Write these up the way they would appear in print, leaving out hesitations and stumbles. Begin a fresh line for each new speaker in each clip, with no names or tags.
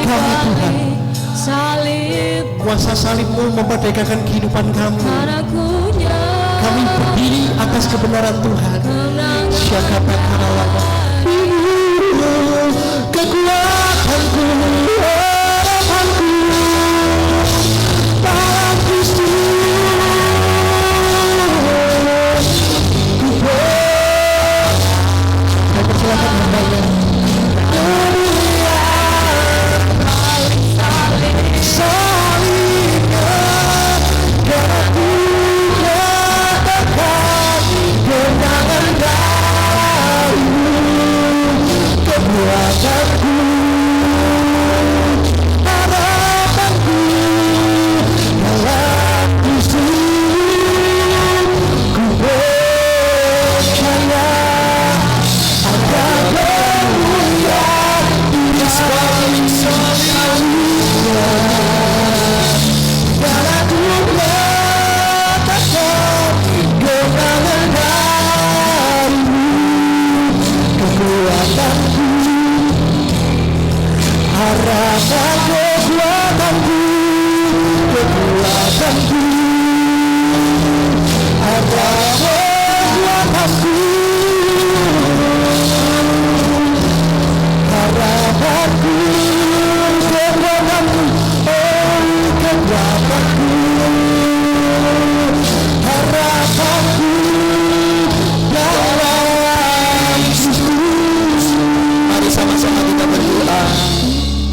kami Tuhan. Kuasa salib-Mu memerdekakan kehidupan kami. Kami berdiri atas kebenaran Tuhan. Siapa karawat kekuatanku, harapanku dalam Kristus. Saya persilakan membalik.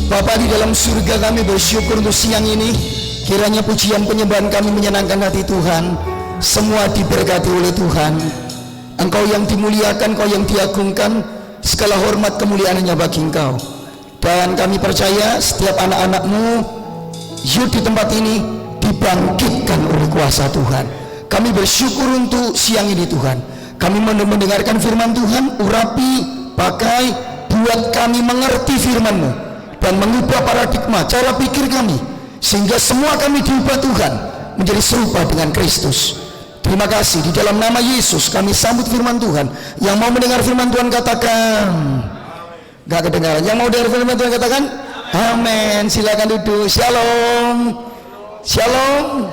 Bapa di dalam surga, kami bersyukur untuk siang ini. Kiranya pujian penyembahan kami menyenangkan hati Tuhan. Semua diberkati oleh Tuhan. Engkau yang dimuliakan, Engkau yang diagungkan. Segala hormat kemuliaan hanya bagi Engkau. Dan kami percaya setiap anak-anak-Mu yud di tempat ini dibangkitkan oleh kuasa Tuhan. Kami bersyukur untuk siang ini Tuhan. Kami mendengarkan firman Tuhan, urapi, pakai, buat kami mengerti firman-Mu dan mengubah paradigma cara pikir kami, sehingga semua kami diubah Tuhan menjadi serupa dengan Kristus. Terima kasih, di dalam nama Yesus kami sambut firman Tuhan. Yang mau mendengar firman Tuhan katakan gak kedengaran. Yang mau dengar firman Tuhan katakan amin. Silakan duduk. Shalom. Shalom.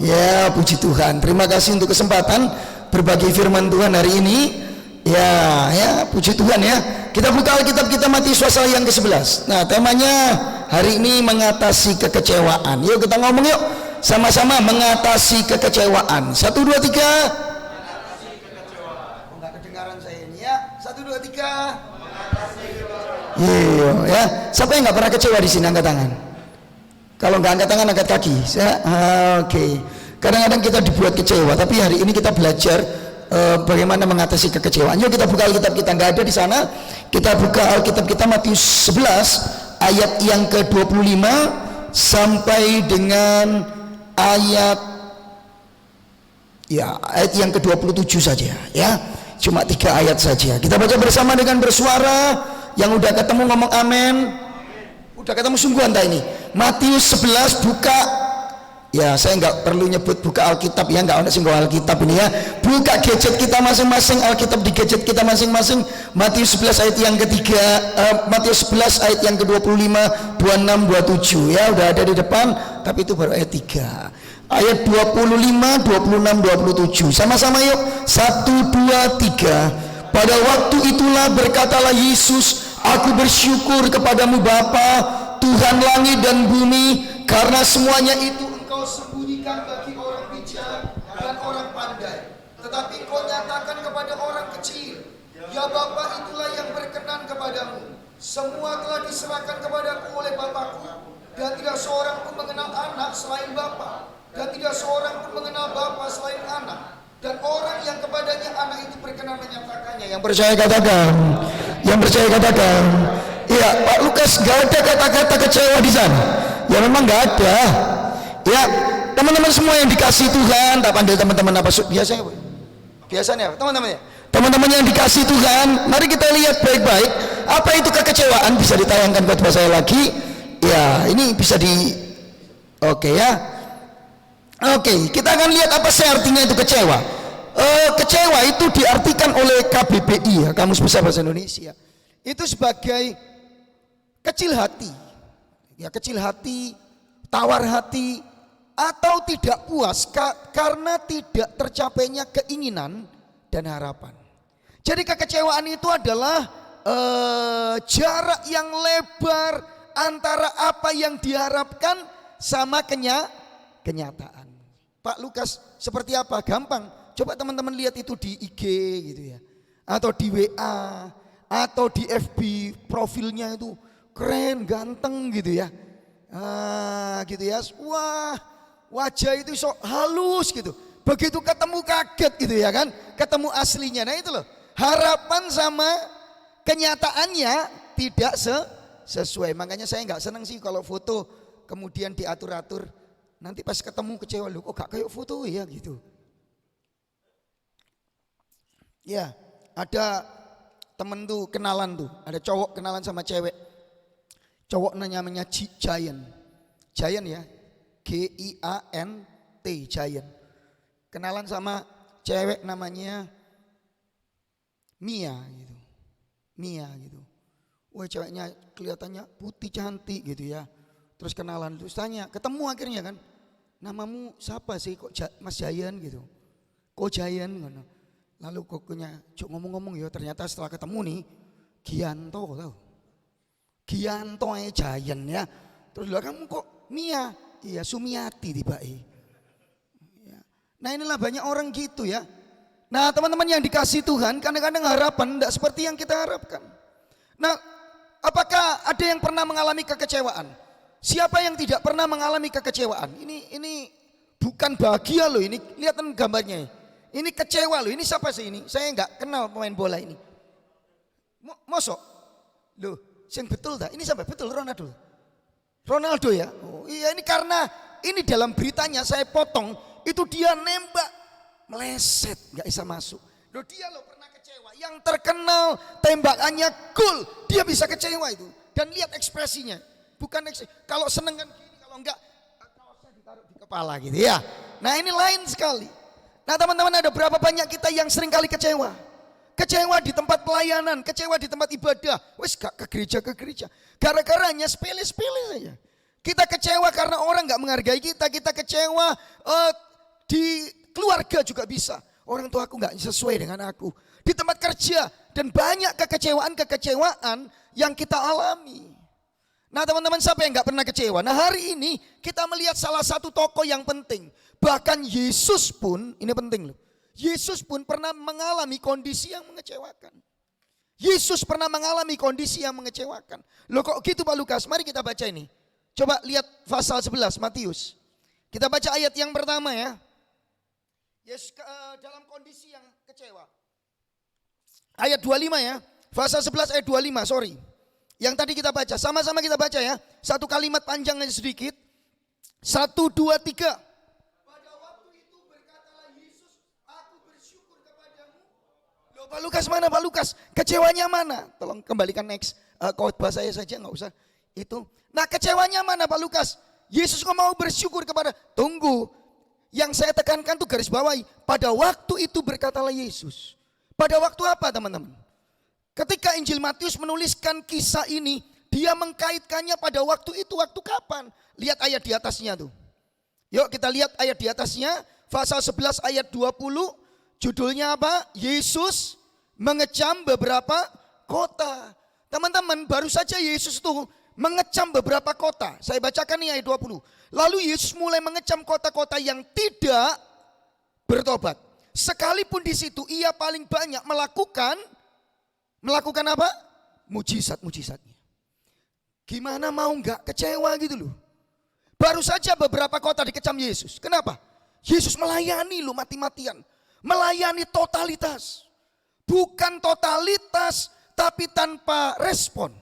Ya, puji Tuhan. Terima kasih untuk kesempatan berbagi firman Tuhan hari ini. Ya, puji Tuhan ya. Kita buka Alkitab kita Matius pasal yang ke-11. Nah, temanya hari ini mengatasi kekecewaan. Yuk kita ngomong yuk. Sama-sama mengatasi kekecewaan. 1, 2, 3. Mengatasi kekecewaan. Enggak kedengaran saya ini ya. 1, 2, 3. Mengatasi kekecewaan. Iya ya. Siapa yang enggak pernah kecewa di sini angkat tangan? Kalau enggak angkat tangan angkat kaki. Oke. Kadang-kadang kita dibuat kecewa, tapi hari ini kita belajar bagaimana mengatasi kekecewaan. Yuk kita buka Alkitab kita, nggak ada di sana. Kita buka Alkitab kita Matius 11 ayat yang ke-25 sampai dengan ayat yang ke-27 saja ya. Cuma 3 ayat saja. Kita baca bersama dengan bersuara. Yang udah ketemu ngomong amin. Udah ketemu sungguhan tak ini. Matius 11 buka. Ya, saya nggak perlu nyebut buka Alkitab ya, nggak ada singgah Alkitab ini ya. Buka gadget kita masing-masing, Alkitab di gadget kita masing-masing. Matius 11 ayat yang ketiga, Matius 11 ayat yang ke-25, 26, 27 ya, udah ada di depan, tapi itu baru ayat 3. Ayat 25, 26, 27. Sama-sama yuk. 1, 2, 3. Pada waktu itulah berkatalah Yesus, aku bersyukur kepadamu Bapa, Tuhan langit dan bumi, karena semuanya itu sembunyikan bagi orang bijak dan orang pandai, tetapi kau nyatakan kepada orang kecil. Ya Bapa, itulah yang berkenan kepadamu. Semua telah diserahkan kepadaku oleh Bapakku, dan tidak seorang pun mengenal anak selain Bapa, dan tidak seorang pun mengenal Bapa selain anak, dan orang yang kepadanya anak itu berkenan menyatakannya. Yang percaya katakan. Yang percaya katakan. Iya, Pak Lukas, gak ada kata-kata kecewa di sana. Ya memang gak ada. Ya, teman-teman semua yang dikasih Tuhan, tak pandai teman-teman apa biasanya teman-teman yang dikasih Tuhan, mari kita lihat baik-baik apa itu kekecewaan. Bisa ditayangkan buat saya lagi ya, ini bisa oke ya. Oke, kita akan lihat apa sih artinya itu kecewa. Kecewa itu diartikan oleh KBBI ya, Kamus Besar Bahasa Indonesia, itu sebagai kecil hati, Ya, kecil hati, tawar hati, atau tidak puas karena tidak tercapainya keinginan dan harapan. Jadi kekecewaan itu adalah jarak yang lebar antara apa yang diharapkan sama kenyataan. Pak Lukas seperti apa? Gampang. Coba teman-teman lihat itu di IG gitu ya, atau di WA, atau di FB, profilnya itu keren, ganteng gitu ya. Gitu ya. Wah, wajah itu sok halus gitu. Begitu ketemu kaget gitu ya kan, ketemu aslinya. Nah itu loh, harapan sama kenyataannya tidak sesuai. Makanya saya nggak senang sih kalau foto kemudian diatur-atur. Nanti pas ketemu kecewa, loh kok gak kayak foto ya gitu. Ya, ada temen tuh kenalan tuh, ada cowok kenalan sama cewek. Cowok namanya Giant. Giant ya, Giant, Giant. Kenalan sama cewek namanya Mia gitu. Mia gitu. Wah, ceweknya kelihatannya putih cantik gitu ya. Terus kenalan, terus tanya, ketemu akhirnya kan, namamu siapa sih kok Mas Giant gitu, kok Giant gitu. Lalu koknya cuk ngomong-ngomong ya, ternyata setelah ketemu nih Gianto tau, Gianto Giant ya. Terus bilang kamu kok Mia, iya Sumiati tiba-tiba. Ya. Nah inilah banyak orang gitu ya. Nah teman-teman yang dikasih Tuhan, kadang-kadang harapan tidak seperti yang kita harapkan. Nah apakah ada yang pernah mengalami kekecewaan? Siapa yang tidak pernah mengalami kekecewaan? Ini bukan bahagia loh, ini lihat gambarnya. Ini kecewa loh, ini siapa sih ini? Saya nggak kenal pemain bola ini. Mosok? Loh, yang betul tak? Ini siapa? Betul Ronaldo. Ronaldo ya? Oh iya, ini karena ini dalam beritanya saya potong, itu dia nembak meleset, nggak bisa masuk. Loh dia loh pernah kecewa, yang terkenal tembakannya gol, dia bisa kecewa itu. Dan lihat ekspresinya. Bukan kalau seneng kan gini, kalau enggak kaosnya ditaruh di kepala gitu ya. Nah ini lain sekali. Nah teman-teman, ada berapa banyak kita yang sering kali kecewa. Kecewa di tempat pelayanan, kecewa di tempat ibadah. Wes gak ke gereja. Gara-garanya sepele-sepele saja. Kita kecewa karena orang gak menghargai kita. Kita kecewa di keluarga juga bisa. Orang tua aku gak sesuai dengan aku. Di tempat kerja, dan banyak kekecewaan yang kita alami. Nah teman-teman, siapa yang gak pernah kecewa? Nah hari ini kita melihat salah satu tokoh yang penting. Bahkan Yesus pun, ini penting loh, Yesus pun pernah mengalami kondisi yang mengecewakan. Yesus pernah mengalami kondisi yang mengecewakan. Loh kok gitu Pak Lukas? Mari kita baca ini. Coba lihat pasal 11 Matius. Kita baca ayat yang pertama ya. Yesus dalam kondisi yang kecewa. Ayat 25 ya. Pasal 11 ayat 25, sorry. Yang tadi kita baca, sama-sama kita baca ya. Satu kalimat panjang aja sedikit. 1, 2, 3. Pada waktu itu berkatalah Yesus, aku bersyukur kepadamu. Loh Pak Lukas mana Pak Lukas? Kecewanya mana? Tolong kembalikan next khotbah saya saja, nggak usah itu. Nah kecewanya mana Pak Lukas? Yesus kok mau bersyukur kepada, tunggu. Yang saya tekankan tuh garis bawahi. Pada waktu itu berkatalah Yesus. Pada waktu apa teman-teman? Ketika Injil Matius menuliskan kisah ini, dia mengkaitkannya pada waktu itu, waktu kapan? Lihat ayat di atasnya tuh. Yuk kita lihat ayat di atasnya, pasal 11 ayat 20, judulnya apa? Yesus mengecam beberapa kota. Teman-teman, baru saja Yesus tuh mengecam beberapa kota. Saya bacakan nih ayat 20. Lalu Yesus mulai mengecam kota-kota yang tidak bertobat. Sekalipun di situ ia paling banyak melakukan apa? Mujizat-mujizatnya. Gimana mau nggak kecewa gitu loh. Baru saja beberapa kota dikecam Yesus. Kenapa? Yesus melayani loh mati-matian. Melayani totalitas. Bukan totalitas tapi tanpa respon.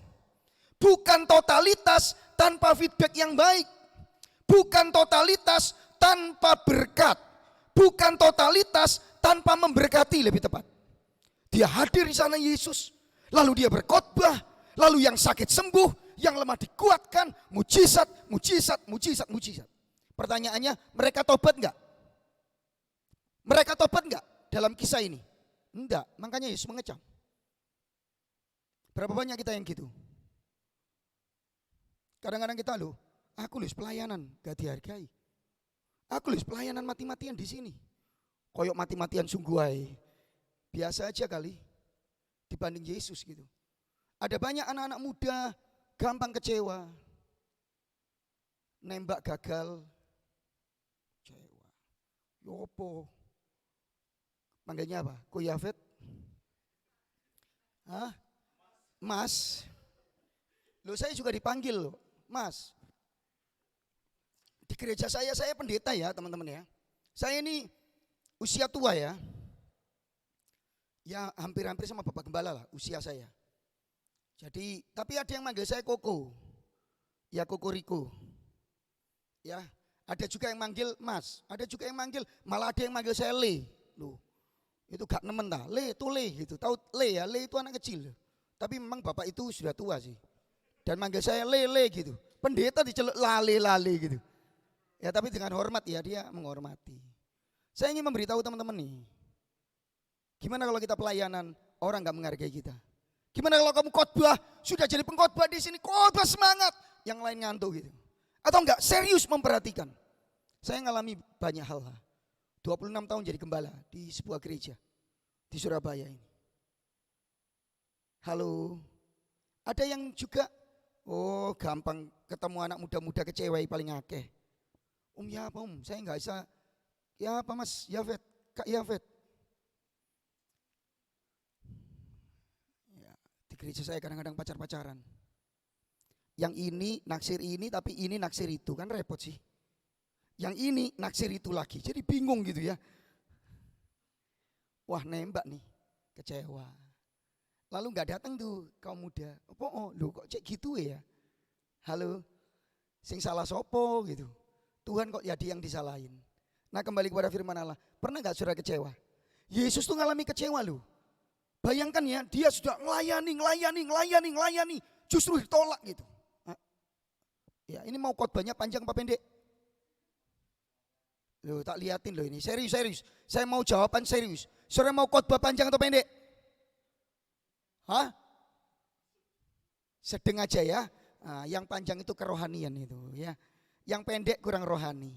Bukan totalitas tanpa feedback yang baik. Bukan totalitas tanpa berkat. Bukan totalitas tanpa memberkati, lebih tepat. Dia hadir di sana Yesus, lalu dia berkhotbah, lalu yang sakit sembuh, yang lemah dikuatkan, mujizat. Pertanyaannya, mereka tobat enggak? Mereka tobat enggak dalam kisah ini? Enggak, makanya Yesus mengecam. Berapa banyak kita yang gitu? Kadang-kadang kita aku pelayanan gak dihargai. Aku pelayanan mati-matian di sini. Koyok mati-matian sungguh aja. Biasa aja kali dibanding Yesus gitu. Ada banyak anak-anak muda gampang kecewa. Nembak gagal. Kecewa. Yopo. Panggilnya apa? Ko Yafet? Hah? Mas. Saya juga dipanggil Mas. Di gereja saya pendeta ya teman-teman ya. Saya ini usia tua ya. Ya hampir-hampir sama Bapak Gembala lah usia saya. Jadi tapi ada yang manggil saya Koko. Ya Koko Riko. Ya ada juga yang manggil Mas. Ada juga yang manggil, malah ada yang manggil saya Le. Itu gak nemen dah. Le itu Le gitu. Tahu Le ya? Le itu anak kecil. Tapi memang Bapak itu sudah tua sih. Dan manggil saya Le gitu. Pendeta diceluk lale gitu. Ya tapi dengan hormat ya, dia menghormati. Saya ingin memberitahu teman-teman nih. Gimana kalau kita pelayanan, orang gak menghargai kita? Gimana kalau kamu khotbah, sudah jadi pengkhotbah di sini, khotbah semangat, yang lain ngantuk gitu. Atau enggak serius memperhatikan. Saya ngalami banyak hal. 26 tahun jadi gembala di sebuah gereja di Surabaya ini. Halo. Ada yang juga gampang ketemu anak muda-muda kecewai paling akeh. Ya apa saya nggak bisa. Ya apa Mas Yafet, Kak Yafet. Ya, di gereja saya kadang-kadang pacar-pacaran. Yang ini naksir ini tapi ini naksir itu, kan repot sih. Yang ini naksir itu lagi, jadi bingung gitu ya. Wah nembak nih, kecewa. Lalu nggak datang tuh kaum muda. Kok cek gitu ya? Halo, sing salah sopo gitu. Tuhan kok jadi yang disalahin. Nah kembali kepada firman Allah. Pernah gak saudara kecewa? Yesus tuh ngalami kecewa loh. Bayangkan ya, dia sudah ngelayani. Justru ditolak gitu. Ya ini mau khotbahnya panjang apa pendek? Loh tak liatin loh ini, serius. Saya mau jawaban serius. Saudara mau khotbah panjang atau pendek? Hah? Sedang aja ya. Nah, yang panjang itu kerohanian itu ya. Yang pendek kurang rohani.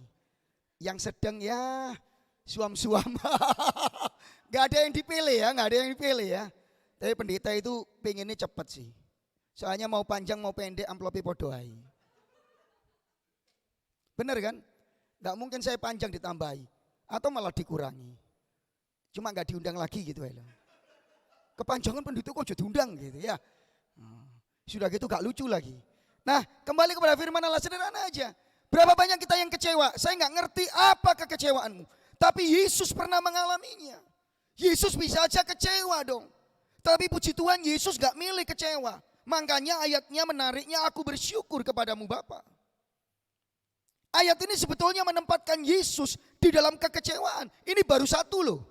Yang sedang ya suam-suam. Gak ada yang dipilih ya, Tapi pendeta itu pengennya cepat sih. Soalnya mau panjang mau pendek amplopnya podoai. Bener kan? Gak mungkin saya panjang ditambahi. Atau malah dikurangi. Cuma gak diundang lagi gitu ya. Kepanjangan pendeta kok jadi diundang gitu ya. Sudah gitu gak lucu lagi. Nah kembali kepada firman Allah, sederhana aja. Berapa banyak kita yang kecewa? Saya gak ngerti apa kekecewaanmu. Tapi Yesus pernah mengalaminya. Yesus bisa aja kecewa dong. Tapi puji Tuhan Yesus gak milih kecewa. Makanya ayatnya menariknya, aku bersyukur kepadamu Bapa. Ayat ini sebetulnya menempatkan Yesus di dalam kekecewaan. Ini baru satu loh.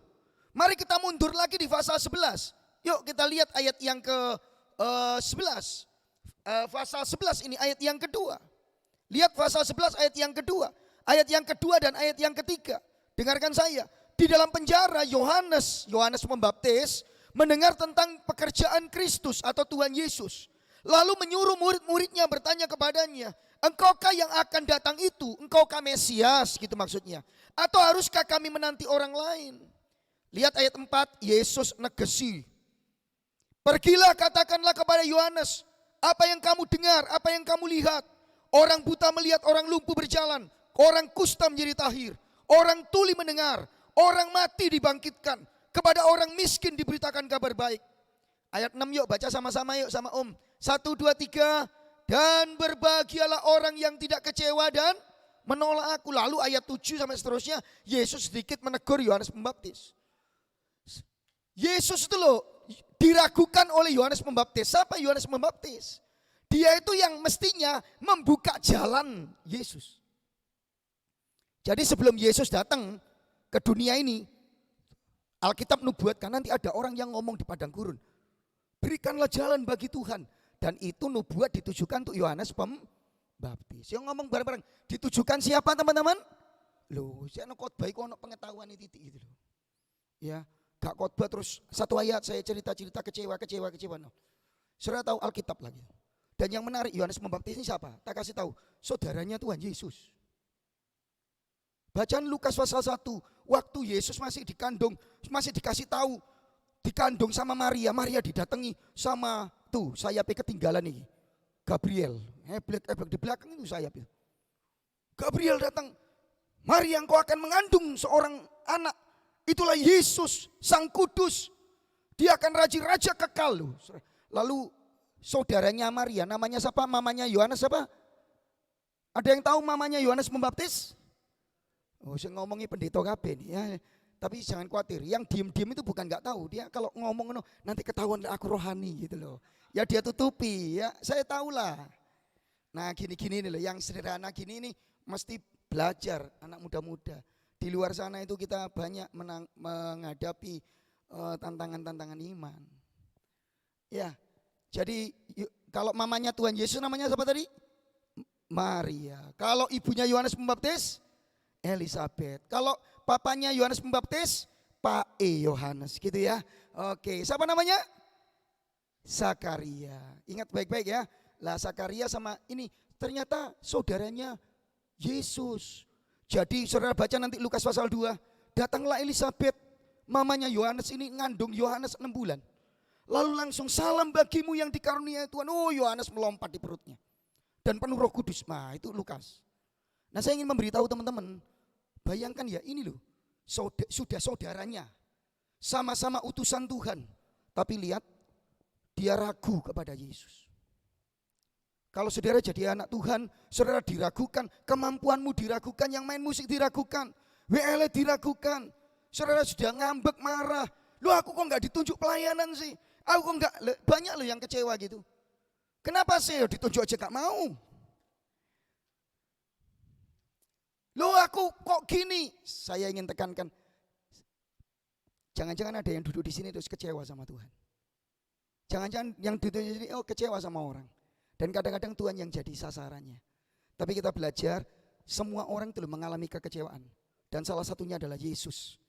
Mari kita mundur lagi di pasal 11. Yuk kita lihat ayat yang ke-11. Pasal 11 ini ayat yang kedua. Lihat pasal 11 ayat yang kedua. Ayat yang kedua dan ayat yang ketiga. Dengarkan saya. Di dalam penjara Yohanes Pembaptis mendengar tentang pekerjaan Kristus atau Tuhan Yesus. Lalu menyuruh murid-muridnya bertanya kepadanya, engkaukah yang akan datang itu? Engkaukah Mesias gitu maksudnya? Atau haruskah kami menanti orang lain? Lihat ayat 4, Yesus negesi. Pergilah katakanlah kepada Yohanes, apa yang kamu dengar, apa yang kamu lihat. Orang buta melihat, orang lumpuh berjalan, orang kusta menjadi tahir, orang tuli mendengar, orang mati dibangkitkan, kepada orang miskin diberitakan kabar baik. Ayat 6 yuk baca sama-sama yuk sama Om. 1, 2, 3. Dan berbahagialah orang yang tidak kecewa dan menolak aku. Lalu ayat 7 sampai seterusnya Yesus sedikit menegur Yohanes Pembaptis. Yesus itu loh diragukan oleh Yohanes Pembaptis. Siapa Yohanes Pembaptis? Dia itu yang mestinya membuka jalan Yesus. Jadi sebelum Yesus datang ke dunia ini, Alkitab nubuatkan nanti ada orang yang ngomong di padang gurun. Berikanlah jalan bagi Tuhan. Dan itu nubuat ditujukan untuk Yohanes Pembaptis. Yang ngomong bareng-bareng. Ditujukan siapa teman-teman? Loh, saya khotbah kok ono pengetahuan itu gitu loh. Ya, gak khotbah terus satu ayat saya cerita kecewa. No. Saudara tahu Alkitab lagi. Dan yang menarik, Yohanes Pembaptis ini siapa? Tak kasih tahu, saudaranya Tuhan Yesus. Bacaan Lukas pasal 1, waktu Yesus masih dikandung, masih dikasih tahu, dikandung sama Maria. Maria didatangi sama tuh sayapnya ketinggalan nih, Gabriel. Di belakang itu sayap. Gabriel datang, Maria engkau akan mengandung seorang anak. Itulah Yesus, Sang Kudus. Dia akan raja kekal loh. Lalu saudaranya Maria, namanya siapa? Mamanya Yohanes siapa? Ada yang tahu mamanya Yohanes Pembaptis? Oh, saya ngomongin pendeta KB nih ya. Tapi jangan khawatir, yang diem-diem itu bukan nggak tahu. Dia kalau ngomong nanti ketahuan aku rohani gitu loh. Ya dia tutupi ya, saya tahulah. Nah gini-gini nih loh, yang sederhana gini nih mesti belajar anak muda-muda. Di luar sana itu kita banyak menghadapi tantangan-tantangan iman. Ya, jadi kalau mamanya Tuhan Yesus namanya siapa tadi? Maria. Kalau ibunya Yohanes Pembaptis, Elizabeth. Kalau papanya Yohanes Pembaptis, Pak Yohanes gitu ya. Oke, siapa namanya? Zakaria. Ingat baik-baik ya. Lah Zakaria sama ini ternyata saudaranya Yesus. Jadi saudara baca nanti Lukas pasal 2. Datanglah Elizabeth, mamanya Yohanes ini ngandung Yohanes 6 bulan. Lalu langsung salam bagimu yang dikaruniai Tuhan. Oh Yohanes melompat di perutnya. Dan penuh Roh Kudus. Nah itu Lukas. Nah saya ingin memberitahu teman-teman. Bayangkan ya ini loh. Sudah saudaranya. Sama-sama utusan Tuhan. Tapi lihat. Dia ragu kepada Yesus. Kalau saudara jadi anak Tuhan, saudara diragukan, kemampuanmu diragukan, yang main musik diragukan, WL diragukan. Saudara sudah ngambek, marah. Loh aku kok gak ditunjuk pelayanan sih? Aku kok gak, banyak loh yang kecewa gitu. Kenapa sih ditunjuk aja gak mau? Loh aku kok gini? Saya ingin tekankan, jangan-jangan ada yang duduk di sini terus kecewa sama Tuhan. Jangan-jangan yang duduk di sini kecewa sama orang. Dan kadang-kadang Tuhan yang jadi sasarannya. Tapi kita belajar, semua orang itu mengalami kekecewaan. Dan salah satunya adalah Yesus.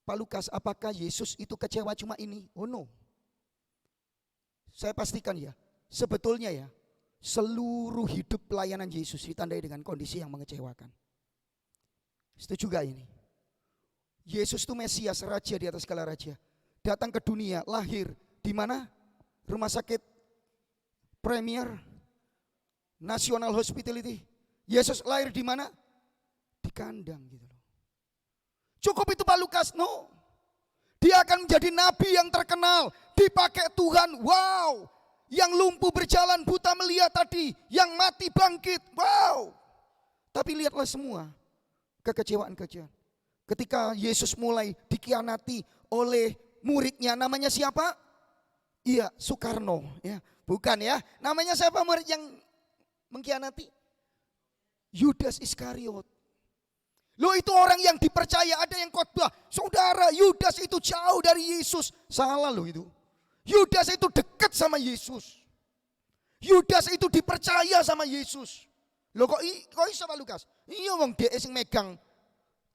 Pak Lukas, apakah Yesus itu kecewa cuma ini? Oh no. Saya pastikan ya, sebetulnya ya, seluruh hidup pelayanan Yesus ditandai dengan kondisi yang mengecewakan. Setuju gak ini? Yesus itu Mesias, raja di atas segala raja. Datang ke dunia, lahir di mana? Rumah sakit Premier National Hospitality. Yesus lahir di mana? Di kandang gitu loh. Cukup itu Pak Lukas? No. Dia akan menjadi nabi yang terkenal, dipakai Tuhan. Wow. Yang lumpuh berjalan, buta melihat tadi, yang mati bangkit. Wow. Tapi lihatlah semua kekecewaan-kekecewaan. Ketika Yesus mulai dikhianati oleh muridnya, namanya siapa? Iya, Soekarno, ya, bukan ya. Namanya siapa murid yang mengkhianati? Yudas Iskariot. Loh itu orang yang dipercaya, ada yang khotbah. Saudara, Yudas itu jauh dari Yesus. Salah loh itu. Yudas itu dekat sama Yesus. Yudas itu dipercaya sama Yesus. Loh kok iso Pak Lukas? Iya wong dhek sing megang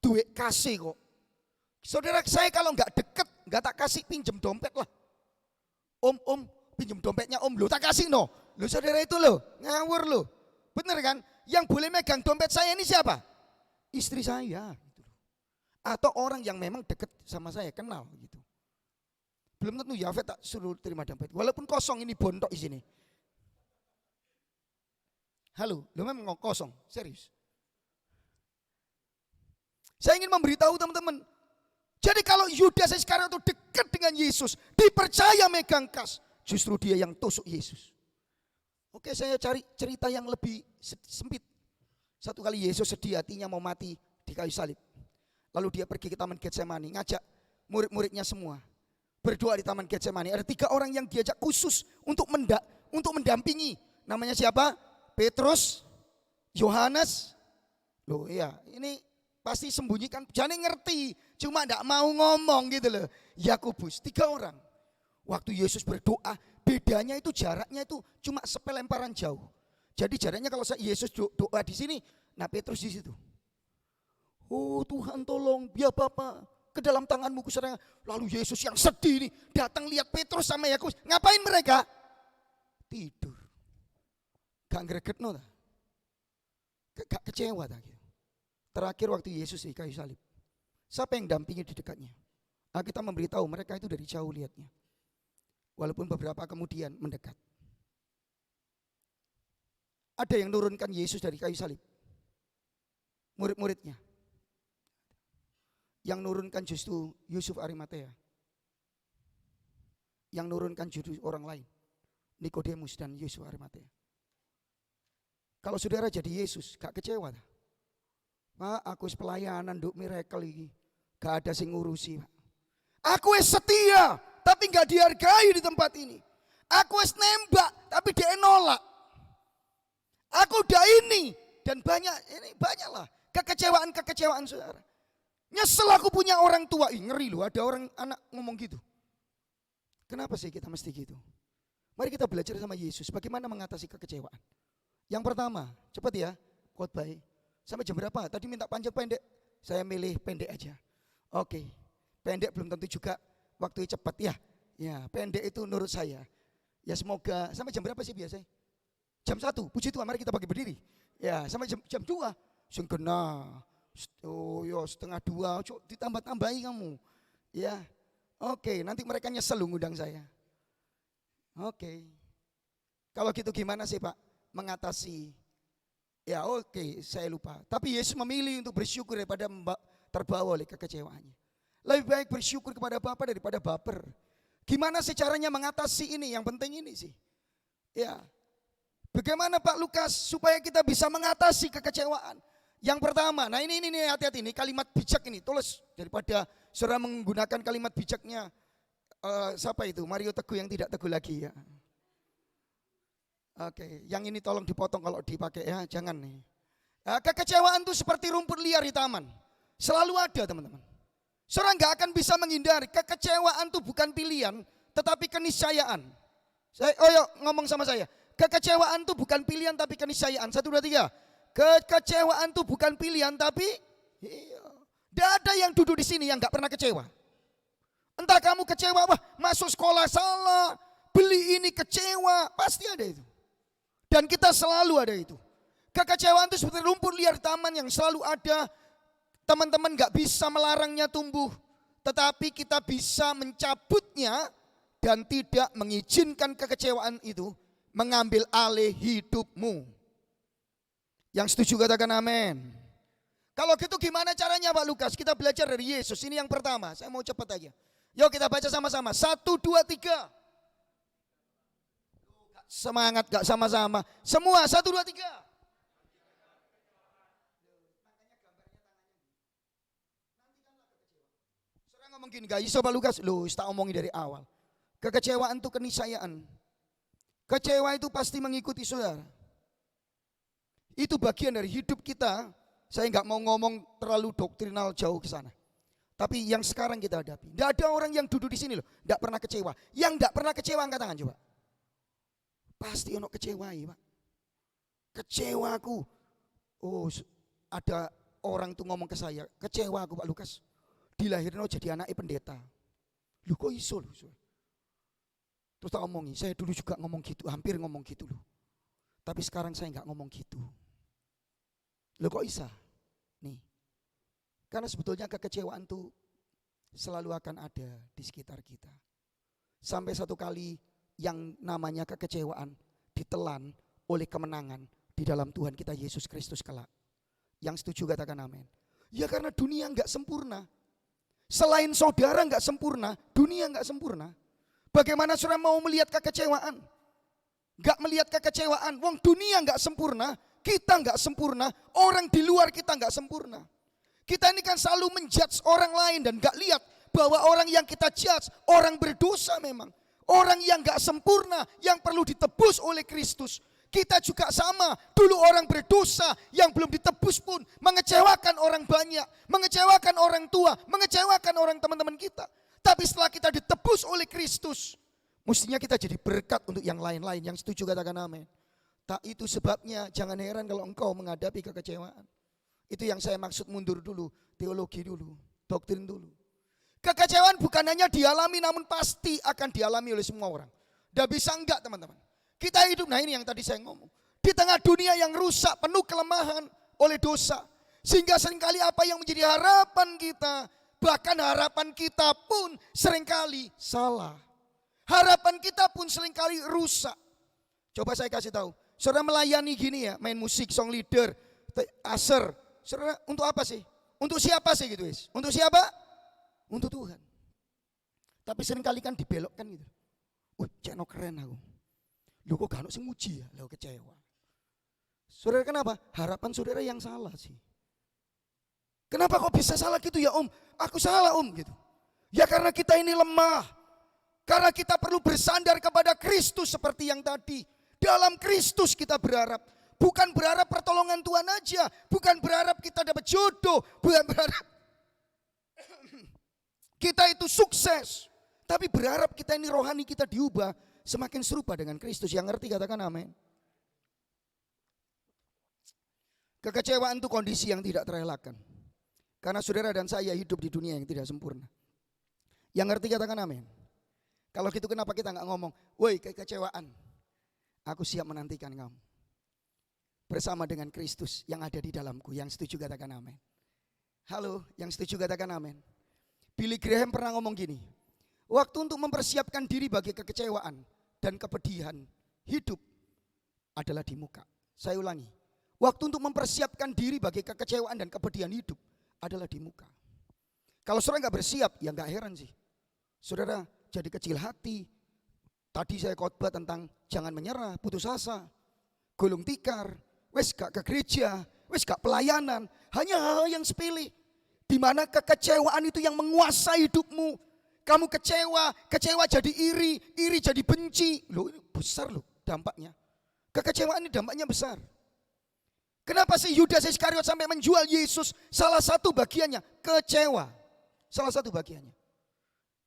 duit kasih kok. Saudara saya kalau nggak deket, nggak tak kasih pinjem dompet lah. Om, pinjem dompetnya om, lo tak kasih no. Lo saudara itu lo, ngawur lo. Bener kan? Yang boleh megang dompet saya ini siapa? Istri saya. Gitu. Atau orang yang memang deket sama saya, kenal gitu. Belum tentu Yafet tak suruh terima dompet. Walaupun kosong ini bontok di sini. Halo, lo memang kosong, serius. Saya ingin memberitahu teman-teman. Jadi kalau Yudas Iskariot itu dekat dengan Yesus, dipercaya megang kas, justru dia yang tusuk Yesus. Oke, saya cari cerita yang lebih sempit. Satu kali Yesus sedih hatinya mau mati di kayu salib. Lalu dia pergi ke Taman Getsemani, ngajak murid-muridnya semua berdoa di Taman Getsemani. Ada 3 orang yang diajak khusus untuk mendampingi. Namanya siapa? Petrus, Yohanes. Loh iya, ini pasti sembunyikan, jangan ngerti, cuma enggak mau ngomong gitu loh. Yakobus, 3 orang. Waktu Yesus berdoa, bedanya itu jaraknya itu cuma sepelemparan jauh. Jadi jaraknya kalau Yesus doa di sini, nah Petrus di situ. Oh Tuhan tolong, biar Bapa ke dalam tanganmu kuserahkan. Lalu Yesus yang sedih nih datang lihat Petrus sama Yakobus. Ngapain mereka? Tidur. Gak gregetno ta? Gak kecewa ta gitu. Terakhir waktu Yesus di kayu salib, siapa yang dampingi di dekatnya? Kita memberitahu mereka itu dari jauh lihatnya. Walaupun beberapa kemudian mendekat. Ada yang nurunkan Yesus dari kayu salib. Murid-muridnya. Yang nurunkan justru Yusuf Arimatea. Yang nurunkan justru orang lain. Nikodemus dan Yusuf Arimatea. Kalau saudara jadi Yesus, gak kecewa tak? Pak, aku pelayanan nduk miracle iki. Gak ada sing ngurusi, Pak. Aku setia, tapi gak dihargai di tempat ini. Aku nembak, tapi dia nolak. Aku udah ini dan banyaklah kekecewaan saudara. Nyesel aku punya orang tua. Ngeri loh, ada orang anak ngomong gitu. Kenapa sih kita mesti gitu? Mari kita belajar sama Yesus bagaimana mengatasi kekecewaan. Yang pertama, cepat ya, khotbah. Sampai jam berapa? Tadi minta panjang pendek. Saya milih pendek aja. Oke. Pendek belum tentu juga waktunya cepat ya. Ya, pendek itu menurut saya. Ya semoga sampai jam berapa sih biasanya? Jam 1, puji Tuhan, mari kita bagi berdiri. Ya, sampai jam 2. Sing kena. Oh, yo setengah 2, ditambah-tambahi kamu. Ya. Oke, nanti mereka nyesel ngundang saya. Oke. Kalau gitu gimana sih, Pak? Mengatasi. Ya, oke, saya lupa. Tapi Yesus memilih untuk bersyukur daripada terbawa oleh kekecewaannya. Lebih baik bersyukur kepada Bapa daripada baper. Gimana sih caranya mengatasi ini? Yang penting ini sih. Ya. Bagaimana Pak Lukas supaya kita bisa mengatasi kekecewaan? Yang pertama, nah ini hati-hati, ini kalimat bijak ini, tulis daripada saudara menggunakan kalimat bijaknya siapa itu? Mario Teguh yang tidak teguh lagi ya. Oke, yang ini tolong dipotong kalau dipakai ya, jangan nih. Kekecewaan itu seperti rumput liar di taman, selalu ada teman-teman. Saudara nggak akan bisa menghindari. Kekecewaan itu bukan pilihan, tetapi keniscayaan. Ngomong sama saya. Kekecewaan itu bukan pilihan tapi keniscayaan. 1, 2, 3. Kekecewaan itu bukan pilihan tapi tidak ada yang duduk di sini yang nggak pernah kecewa. Entah kamu kecewa, wah masuk sekolah salah, beli ini kecewa, pasti ada itu. Dan kita selalu ada itu. Kekecewaan itu seperti rumput liar taman yang selalu ada. Teman-teman nggak bisa melarangnya tumbuh, tetapi kita bisa mencabutnya dan tidak mengizinkan kekecewaan itu mengambil alih hidupmu. Yang setuju katakan amin. Kalau gitu gimana caranya Pak Lukas? Kita belajar dari Yesus. Ini yang pertama. Saya mau cepat aja. Yuk kita baca sama-sama. 1, 2, 3. Semangat gak sama-sama. Semua 1, 2, 3. Saudara ngomong gini, gak iso Pak Lukas. Loh, tak omongin dari awal. Kekecewaan itu keniscayaan. Kecewa itu pasti mengikuti saudara. Itu bagian dari hidup kita. Saya nggak mau ngomong terlalu doktrinal jauh ke sana. Tapi yang sekarang kita hadapi. Tidak ada orang yang duduk di sini loh, tidak pernah kecewa. Yang tidak pernah kecewa angkat tangan coba. Pasti ono kecewai Pak. Kecewaku. Oh, ada orang tuh ngomong ke saya, kecewa aku Pak Lukas. Dilahirin jadi anak pendeta. Lu kok iso lu? Terus tak omongi, saya dulu juga ngomong gitu, hampir ngomong gitu loh. Tapi sekarang saya nggak ngomong gitu. Loh kok bisa? Nih, karena sebetulnya kekecewaan tuh selalu akan ada di sekitar kita. Sampai satu kali yang namanya kekecewaan ditelan oleh kemenangan di dalam Tuhan kita Yesus Kristus kelak. Yang setuju katakan amin. Ya karena dunia nggak sempurna. Selain saudara nggak sempurna, dunia nggak sempurna. Bagaimana saudara mau melihat kekecewaan? Gak melihat kekecewaan. Wong dunia gak sempurna, kita gak sempurna, orang di luar kita gak sempurna. Kita ini kan selalu menjudge orang lain dan gak lihat bahwa orang yang kita judge, orang berdosa memang. Orang yang gak sempurna, yang perlu ditebus oleh Kristus. Kita juga sama, dulu orang berdosa yang belum ditebus pun mengecewakan orang banyak, mengecewakan orang tua, mengecewakan orang teman-teman kita. Tapi setelah kita ditebus oleh Kristus, mestinya kita jadi berkat untuk yang lain-lain. Yang setuju katakan amin. Tak itu sebabnya jangan heran kalau engkau menghadapi kekecewaan. Itu yang saya maksud, mundur dulu, teologi dulu, doktrin dulu. Kekecewaan bukan hanya dialami namun pasti akan dialami oleh semua orang. Tidak bisa enggak teman-teman. Kita hidup, nah ini yang tadi saya ngomong. Di tengah dunia yang rusak, penuh kelemahan oleh dosa. Sehingga seringkali apa yang menjadi harapan kita, bahkan harapan kita pun seringkali salah. Harapan kita pun seringkali rusak. Coba saya kasih tahu, saudara melayani gini ya, main musik, song leader, aser. Saudara untuk apa sih? Untuk siapa sih gitu, guys? Untuk siapa? Untuk Tuhan. Tapi seringkali kan dibelokkan gitu. Cekno keren aku. Loh kok gak ada sing muji ya? Loh kecewa. Saudara kenapa? Harapan saudara yang salah sih. Kenapa kok bisa salah gitu ya Om? Aku salah Om gitu. Ya karena kita ini lemah. Karena kita perlu bersandar kepada Kristus seperti yang tadi. Dalam Kristus kita berharap. Bukan berharap pertolongan Tuhan aja. Bukan berharap kita dapat jodoh. Bukan berharap kita itu sukses. Tapi berharap kita ini rohani kita diubah. Semakin serupa dengan Kristus. Yang ngerti katakan amin. Kekecewaan itu kondisi yang tidak terelakkan. Karena saudara dan saya hidup di dunia yang tidak sempurna. Yang ngerti katakan amin. Kalau gitu kenapa kita gak ngomong, woi kekecewaan, aku siap menantikan kamu. Bersama dengan Kristus yang ada di dalamku. Yang setuju katakan amin. Halo, yang setuju katakan amin. Billy Graham pernah ngomong gini, waktu untuk mempersiapkan diri bagi kekecewaan dan kepedihan hidup adalah di muka. Saya ulangi, waktu untuk mempersiapkan diri bagi kekecewaan dan kepedihan hidup adalah di muka. Kalau saudara gak bersiap, ya gak heran sih. Saudara jadi kecil hati. Tadi saya khotbah tentang jangan menyerah, putus asa, gulung tikar, wes gak ke gereja, wes gak pelayanan. Hanya hal-hal yang sepele. Di mana kekecewaan itu yang menguasai hidupmu. Kamu kecewa jadi iri jadi benci. Loh ini besar loh dampaknya. Kekecewaan ini dampaknya besar. Kenapa sih Yudas Iskariot sampai menjual Yesus? Salah satu bagiannya kecewa. Salah satu bagiannya.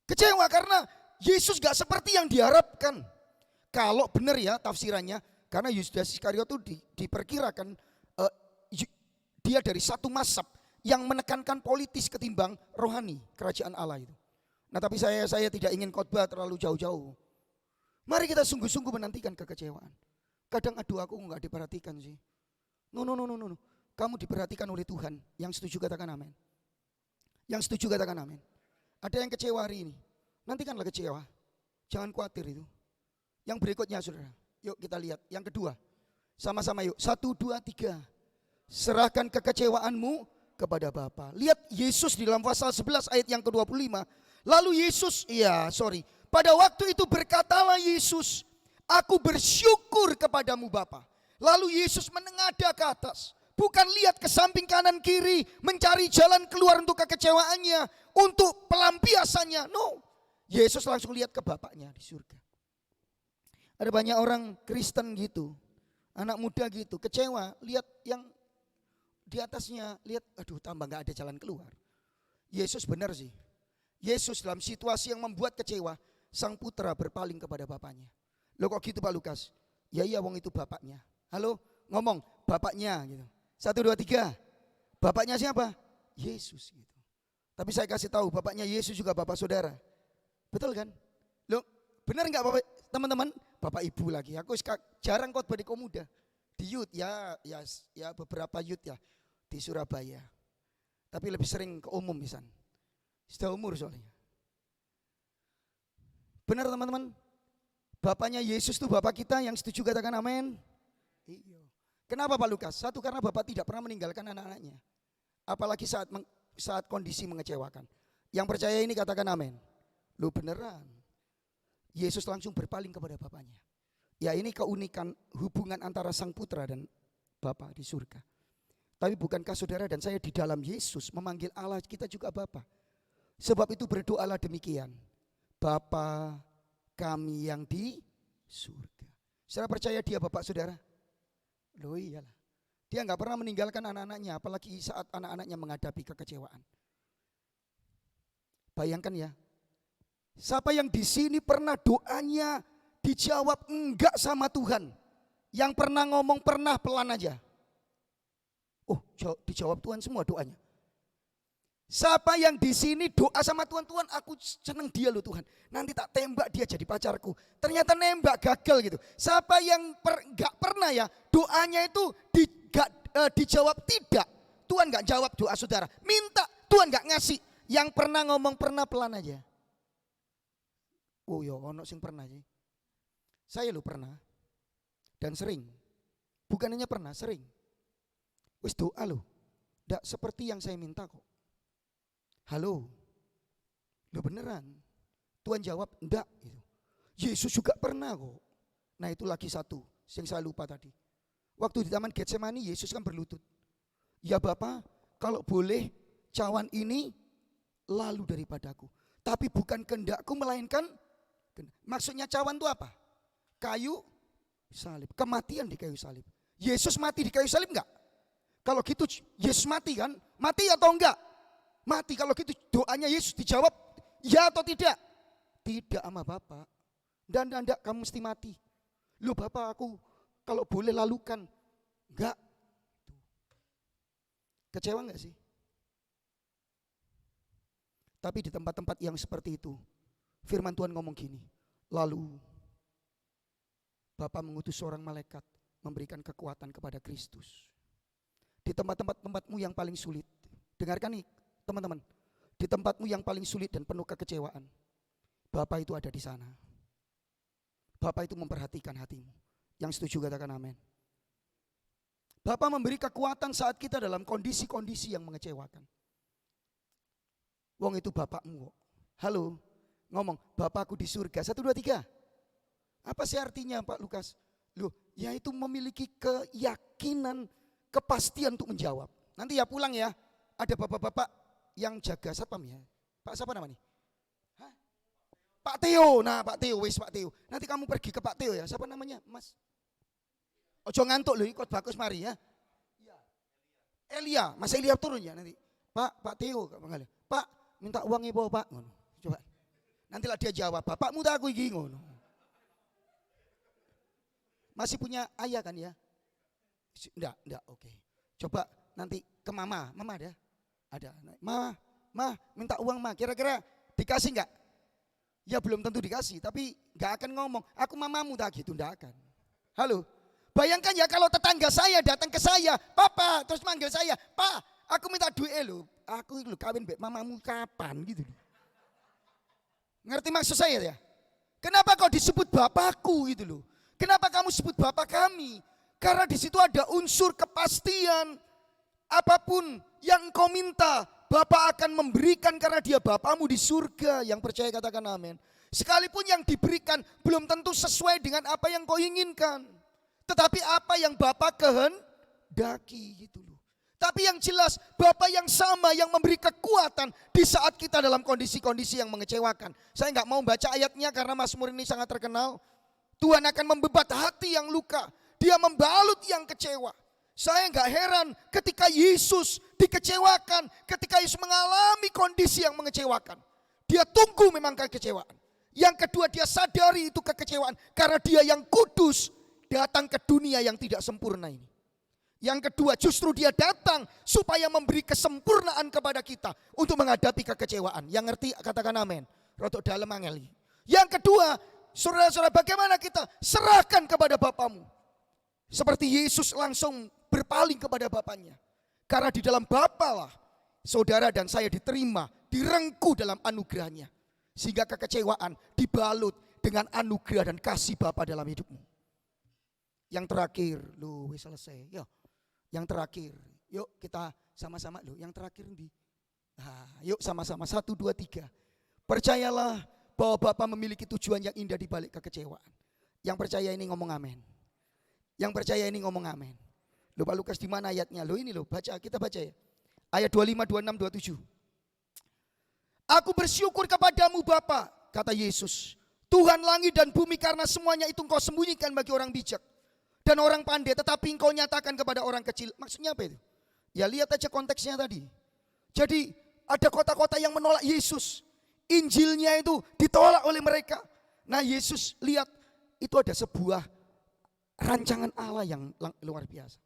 Kecewa karena Yesus gak seperti yang diharapkan. Kalau benar ya tafsirannya. Karena Yudas Iskariot itu diperkirakan dia dari satu mazhab yang menekankan politis ketimbang rohani kerajaan Allah itu. Nah tapi saya tidak ingin khotbah terlalu jauh-jauh. Mari kita sungguh-sungguh menantikan kekecewaan. Kadang aduh aku gak diperhatikan sih. No. Kamu diperhatikan oleh Tuhan. Yang setuju katakan amin. Yang setuju katakan amin. Ada yang kecewa hari ini. Nantikanlah kecewa. Jangan khawatir itu. Yang berikutnya saudara. Yuk kita lihat. Yang kedua. Sama-sama yuk. 1, 2, 3. Serahkan kekecewaanmu kepada Bapa. Lihat Yesus di dalam pasal 11 ayat yang ke-25. Lalu Yesus, pada waktu itu berkatalah Yesus, aku bersyukur kepadamu Bapa. Lalu Yesus menengadah ke atas. Bukan lihat ke samping kanan kiri. Mencari jalan keluar untuk kekecewaannya. Untuk pelampiasannya. No. Yesus langsung lihat ke Bapaknya di surga. Ada banyak orang Kristen gitu. Anak muda gitu. Kecewa. Lihat yang di atasnya. Lihat aduh tambah gak ada jalan keluar. Yesus benar sih. Yesus dalam situasi yang membuat kecewa. Sang putra berpaling kepada Bapaknya. Loh kok gitu Pak Lukas? Ya iya wong itu Bapaknya. Halo, ngomong Bapaknya gitu. 1, 2, 3. Bapaknya siapa? Yesus gitu. Tapi saya kasih tahu Bapaknya Yesus juga Bapak saudara. Betul kan? Loh, benar enggak Bapak teman-teman? Bapak Ibu lagi. Aku jarang khotbah di Komuda. Di youth ya beberapa youth ya di Surabaya. Tapi lebih sering ke umum misalnya. Sudah umur soalnya. Benar teman-teman? Bapaknya Yesus itu Bapak kita, yang setuju katakan amin. Iya. Kenapa Pak Lukas? Satu, karena Bapak tidak pernah meninggalkan anak-anaknya. Apalagi saat kondisi mengecewakan. Yang percaya ini katakan amin. Loh beneran. Yesus langsung berpaling kepada Bapaknya. Ya ini keunikan hubungan antara Sang Putra dan Bapa di surga. Tapi bukankah saudara dan saya di dalam Yesus memanggil Allah kita juga Bapa? Sebab itu berdoalah demikian. Bapa kami yang di surga. Saudara percaya dia Bapak saudara? Loh iyalah. Dia gak pernah meninggalkan anak-anaknya. Apalagi saat anak-anaknya menghadapi kekecewaan. Bayangkan ya. Siapa yang di sini pernah doanya dijawab enggak sama Tuhan? Yang pernah ngomong pernah pelan aja. Oh dijawab Tuhan semua doanya. Siapa yang di sini doa sama Tuhan, Tuhan aku seneng dia loh Tuhan. Nanti tak tembak dia jadi pacarku. Ternyata nembak gagal gitu. Siapa yang gak pernah ya doanya itu dijawab tidak. Tuhan gak jawab doa saudara. Minta Tuhan gak ngasih. Yang pernah ngomong pernah pelan aja. Oh ya ono sing pernah sih. Saya lo pernah. Dan sering. Bukan hanya pernah, sering. Wis doa lo. Gak seperti yang saya minta kok. Halo, lo beneran? Tuhan jawab, enggak. Gitu. Yesus juga pernah kok. Nah itu lagi satu yang saya lupa tadi. Waktu di Taman Getsemani Yesus kan berlutut. Ya Bapa, kalau boleh cawan ini lalu daripadaku. Tapi bukan kehendakku melainkan, maksudnya cawan itu apa? Kayu salib, kematian di kayu salib. Yesus mati di kayu salib enggak? Kalau gitu Yesus mati kan? Mati atau enggak? Mati. Kalau gitu doanya Yesus dijawab ya atau tidak? Tidak sama Bapak. Dan enggak kamu mesti mati. Loh Bapak aku kalau boleh lalukan. Enggak. Kecewa enggak sih? Tapi di tempat-tempat yang seperti itu firman Tuhan ngomong gini. Lalu Bapak mengutus seorang malaikat memberikan kekuatan kepada Kristus. Di tempat-tempatmu yang paling sulit. Dengarkan nih teman-teman, di tempatmu yang paling sulit dan penuh kekecewaan, Bapa itu ada di sana. Bapa itu memperhatikan hatimu. Yang setuju katakan amin. Bapa memberi kekuatan saat kita dalam kondisi-kondisi yang mengecewakan. Wong itu bapakmu kok. Halo, ngomong Bapakku di surga. 1, 2, 3. Apa sih artinya Pak Lukas? Loh, yaitu memiliki keyakinan, kepastian untuk menjawab. Nanti ya pulang ya, ada bapak-bapak yang jaga satpam ya. Pak siapa namanya? Hah? Pak Teo. Nah Pak Teo, wis Pak Teo. Nanti kamu pergi ke Pak Teo ya. Siapa namanya? Mas. Ojo ngantuk loh, ikut bagus mari ya. Elia, Mas Elia turun ya nanti. Pak Teo, Pak minta uangnya bawa Pak. Coba. Nantilah dia jawab, bapakmu tak aku iki ngono. Masih punya ayah kan ya? Enggak, oke. Coba nanti ke mama ada. Ma, minta uang ma. Kira-kira dikasih enggak? Ya belum tentu dikasih, tapi enggak akan ngomong, aku mamamu tak gitu, enggak akan. Halo, bayangkan ya kalau tetangga saya datang ke saya, Papa, terus manggil saya, Pak, aku minta duit lo. Aku lu kawin mbek mamamu kapan gitu. Ngerti maksud saya ya? Kenapa kau disebut bapakku gitu loh? Kenapa kamu sebut bapak kami? Karena di situ ada unsur kepastian. Apapun yang kau minta, Bapak akan memberikan karena dia Bapamu di surga. Yang percaya katakan amin. Sekalipun yang diberikan belum tentu sesuai dengan apa yang kau inginkan. Tetapi apa yang Bapak kehendaki gitu loh. Tapi yang jelas Bapak yang sama yang memberi kekuatan di saat kita dalam kondisi-kondisi yang mengecewakan. Saya nggak mau baca ayatnya karena Mazmur ini sangat terkenal. Tuhan akan membebat hati yang luka. Dia membalut yang kecewa. Saya nggak heran ketika Yesus dikecewakan, ketika Yesus mengalami kondisi yang mengecewakan. Dia tunggu memang kekecewaan. Yang kedua dia sadari itu kekecewaan karena dia yang kudus datang ke dunia yang tidak sempurna ini. Yang kedua justru dia datang supaya memberi kesempurnaan kepada kita untuk menghadapi kekecewaan. Yang ngerti katakan amin. Rotok dalam angeli. Yang kedua, saudara-saudara bagaimana kita serahkan kepada Bapamu. Seperti Yesus langsung berpaling kepada Bapaknya. Karena di dalam Bapa lah saudara dan saya diterima, direngku dalam anugerahnya. Sehingga kekecewaan dibalut dengan anugerah dan kasih Bapa dalam hidupmu. Yang terakhir, lu selesai. Yo, yang terakhir, yuk kita sama-sama lu. Yang terakhir nih, yuk sama-sama 1, 2, 3. Percayalah bahwa Bapa memiliki tujuan yang indah di balik kekecewaan. Yang percaya ini ngomong amin. Yang percaya ini ngomong amin. Loh Pak Lukas di mana ayatnya? Loh ini loh, baca, kita baca ya. Ayat 25, 26, 27. Aku bersyukur kepadamu Bapa, kata Yesus. Tuhan langit dan bumi karena semuanya itu engkau sembunyikan bagi orang bijak. Dan orang pandai tetapi engkau nyatakan kepada orang kecil. Maksudnya apa itu? Ya lihat aja konteksnya tadi. Jadi ada kota-kota yang menolak Yesus. Injilnya itu ditolak oleh mereka. Nah Yesus lihat itu ada sebuah rancangan Allah yang luar biasa.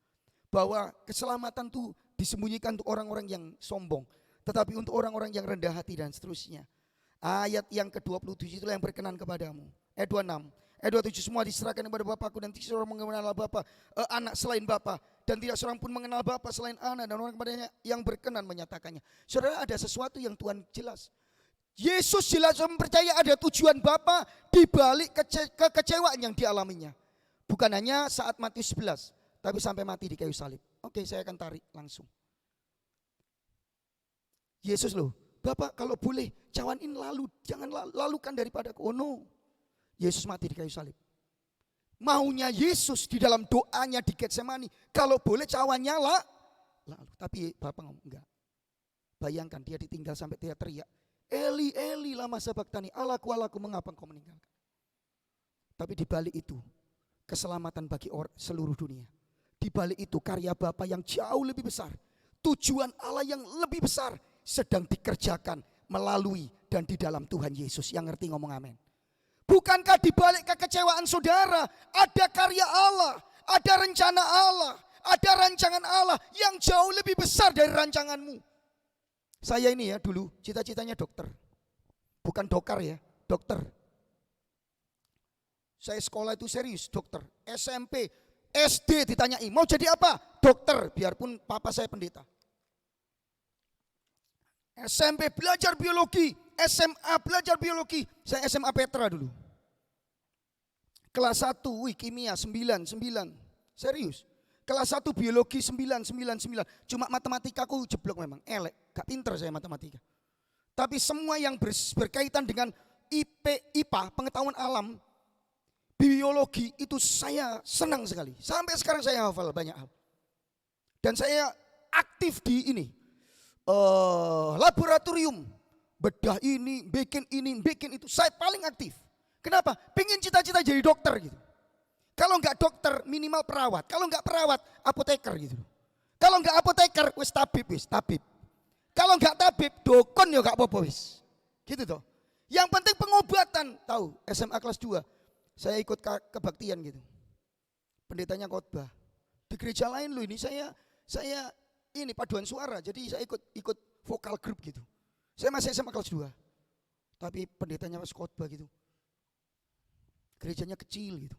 Bahwa keselamatan itu disembunyikan untuk orang-orang yang sombong. tetapi untuk orang-orang yang rendah hati dan seterusnya. Ayat yang ke-27 itulah yang berkenan kepadamu. Ayat 26. Ayat 27, semua diserahkan kepada Bapakku dan tidak seorang mengenal Bapa, anak selain Bapa, dan tidak seorang pun mengenal Bapa selain anak dan orang kepadanya yang berkenan menyatakannya. Saudara, ada sesuatu yang Tuhan jelas. Yesus jelas mempercayai ada tujuan Bapa di balik kekecewaan yang dialaminya. Bukan hanya saat Matius 11, tapi sampai mati di kayu salib. Oke, saya akan tarik langsung. Yesus loh, Bapak kalau boleh cawanin lalu, jangan lalukan daripadaku. Oh no. Yesus mati di kayu salib. Maunya Yesus di dalam doanya di Getsemani, kalau boleh cawannya lalu. Tapi Bapak ngomong enggak. Bayangkan dia ditinggal sampai dia teriak, Eli, Eli, lama sabaktani, Allahku, Allahku, mengapa engkau meninggalkan? Tapi di balik itu, keselamatan bagi seluruh dunia. Di balik itu karya Bapa yang jauh lebih besar. Tujuan Allah yang lebih besar sedang dikerjakan melalui dan di dalam Tuhan Yesus. Yang ngerti ngomong amin. Bukankah di balik kekecewaan saudara ada karya Allah, ada rencana Allah, ada rancangan Allah yang jauh lebih besar dari rancanganmu. Saya ini ya dulu cita-citanya dokter. Bukan dokar ya, dokter. Saya sekolah itu serius, dokter. SMP, SD ditanyai, mau jadi apa? Dokter, biarpun papa saya pendeta. SMP belajar biologi, SMA belajar biologi. Saya SMA Petra dulu. Kelas 1, kimia 99. Serius. Kelas 1 biologi 999. Cuma matematikaku jeblok memang, elek. Gak pinter saya matematika. Tapi semua yang berkaitan dengan IPA, pengetahuan alam, biologi itu saya senang sekali. Sampai sekarang saya hafal banyak hal. Dan saya aktif di ini. Laboratorium. Bedah ini, bikin itu. Saya paling aktif. Kenapa? Pengen cita-cita jadi dokter gitu. Kalau enggak dokter minimal perawat. Kalau enggak perawat apoteker gitu. Kalau enggak apoteker wis tabib. Kalau enggak tabib dokon ya enggak apa-apa wis. Gitu toh. Yang penting pengobatan. Tahu SMA kelas 2. Saya ikut kebaktian gitu. Pendetanya khotbah. Di gereja lain loh ini saya ini paduan suara. Jadi saya ikut vokal grup gitu. Saya masih SMA kelas 2. Tapi pendetanya pas khotbah gitu. Gerejanya kecil gitu.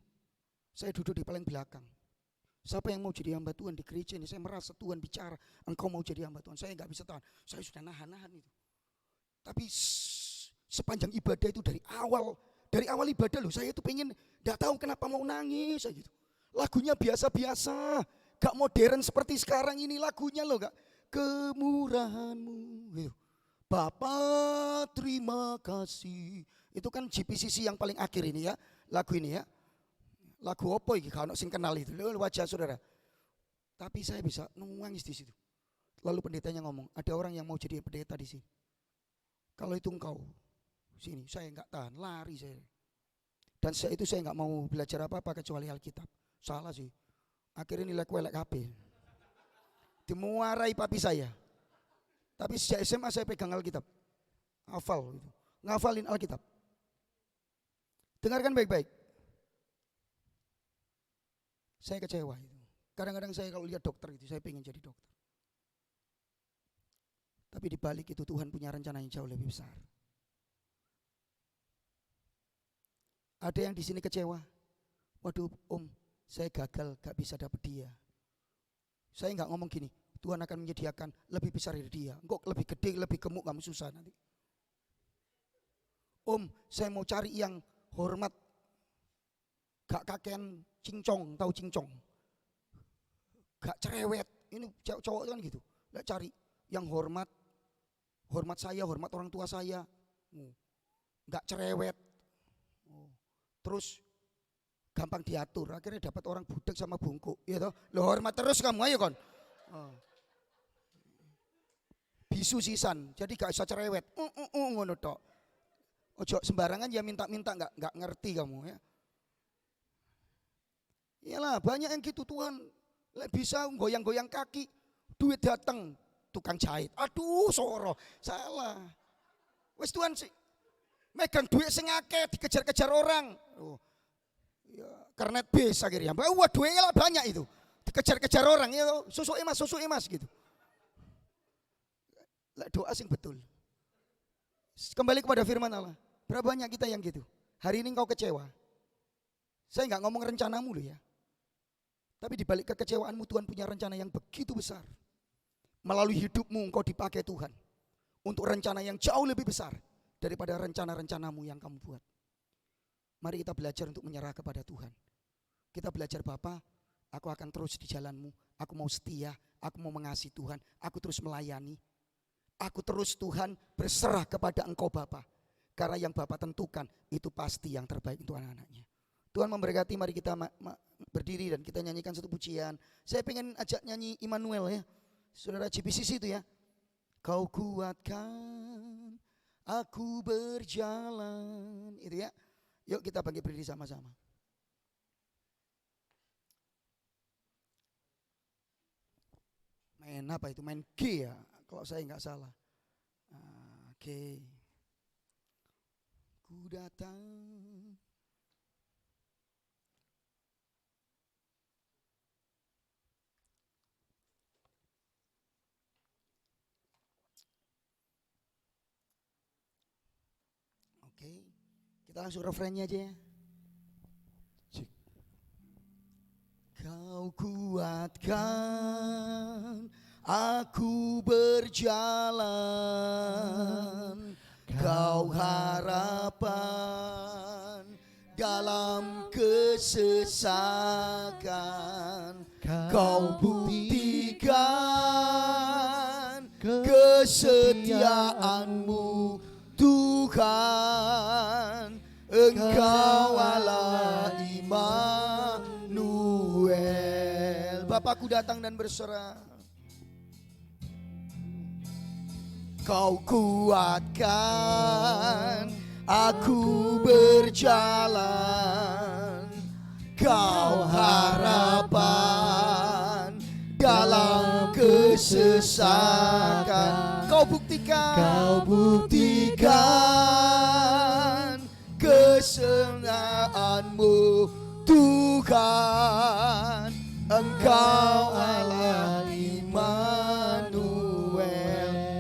Saya duduk di paling belakang. Siapa yang mau jadi hamba Tuhan di gereja ini? Saya merasa Tuhan bicara, engkau mau jadi hamba Tuhan. Saya enggak bisa tahan. Saya sudah nahan-nahan itu. Tapi sepanjang ibadah itu dari awal ibadah loh, saya itu pengen, enggak tahu kenapa mau nangis gitu. Lagunya biasa-biasa, gak modern seperti sekarang ini lagunya loh, gak kemurahanmu gitu. Bapa terima kasih. Itu kan GPCC yang paling akhir ini ya, lagu ini ya. Lagu apa iki kalau sing kenal itu wajah saudara. Tapi saya bisa nangis di situ. Lalu pendetanya ngomong, ada orang yang mau jadi pendeta di sini. Kalau itu engkau sini, saya enggak tahan, lari saya. Dan saya enggak mau belajar apa-apa kecuali Alkitab. Salah sih. Akhirnya nilai kuelek HP. Dimuarai papi saya. Tapi sejak SMA saya pegang Alkitab. Hafal gitu. Ngafalin Alkitab. Dengarkan baik-baik. Saya kecewa itu. Kadang-kadang saya kalau lihat dokter itu, saya pengen jadi dokter. Tapi di balik itu Tuhan punya rencana yang jauh lebih besar. Ada yang di sini kecewa. Waduh om, saya gagal gak bisa dapet dia. Saya gak ngomong gini, Tuhan akan menyediakan lebih besar dari dia. Engkau lebih gede, lebih gemuk, kamu susah nanti. Om, saya mau cari yang hormat, gak kakean cincong, tahu cincong, gak cerewet. Ini cowok kan gitu. Gak cari yang hormat saya, hormat orang tua saya, gak cerewet. Terus gampang diatur. Akhirnya dapat orang budak sama bungkuk. Ya toh, lo hormat terus kamu, ayo kon. Bisu sisan, jadi gak bisa cerewet. Ngono tok. Ojo sembarangan ya minta-minta, nggak ngerti kamu ya. Iyalah banyak yang gitu Tuhan. Bisa goyang-goyang kaki, duit datang, tukang jahit. Aduh soro, salah. Wes Tuhan sih megang duit sing akeh dikejar-kejar orang. Oh. Ya, karena bis akhirnya. Wah duitnya lah banyak itu. Dikejar-kejar orang ya, susu emas gitu. Doa sing betul. Kembali kepada firman Allah. Berapa banyak kita yang gitu? Hari ini engkau kecewa. Saya nggak ngomong rencanamu loh ya. Tapi di balik kekecewaanmu Tuhan punya rencana yang begitu besar. Melalui hidupmu engkau dipakai Tuhan. Untuk rencana yang jauh lebih besar daripada rencana-rencanamu yang kamu buat. Mari kita belajar untuk menyerah kepada Tuhan. Kita belajar, Bapa, aku akan terus di jalanmu. Aku mau setia, aku mau mengasihi Tuhan. Aku terus melayani. Aku terus Tuhan berserah kepada Engkau Bapa. Karena yang Bapa tentukan itu pasti yang terbaik untuk anak-anaknya. Tuhan memberkati, mari kita berdiri dan kita nyanyikan satu pujian. Saya pengen ajak nyanyi Immanuel ya. Saudara GBCC itu ya. Kau kuatkan aku berjalan. Itu ya. Yuk kita bangkit berdiri sama-sama. Main apa itu? Main G ya. Kalau saya nggak salah. Oke. Ku datang. Oke. Kita langsung refrennya aja ya. Kau kuatkan aku berjalan, kau harapan dalam kesesakan, kau buktikan kesetiaanmu Tuhan, Engkau Allah Immanuel. Bapakku datang dan berserah. Kau kuatkan aku berjalan, kau harapan dalam kesesakan, kau buktikan kesenanganmu Tuhan, Engkau Allah Immanuel.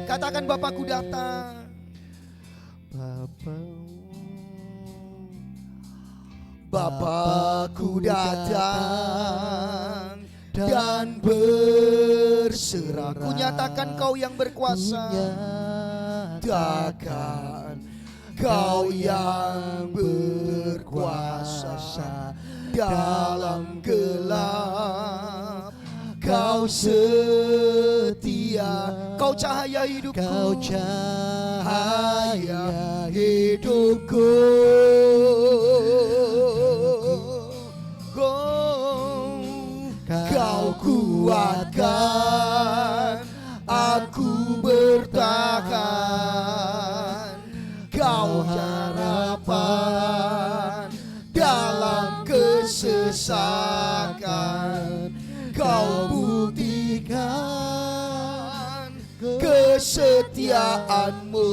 Katakan, Bapakku datang. Bapakku datang dan berserah. Ku nyatakan Kau yang berkuasa. Takkan Kau yang berkuasa dalam gelap. Kau setia, Kau cahaya hidupku, Kau cahaya hidupku. Kau kuatkan aku bertahan, Kau harapan dalam kesesakan, Kau buktikan kesetiaanmu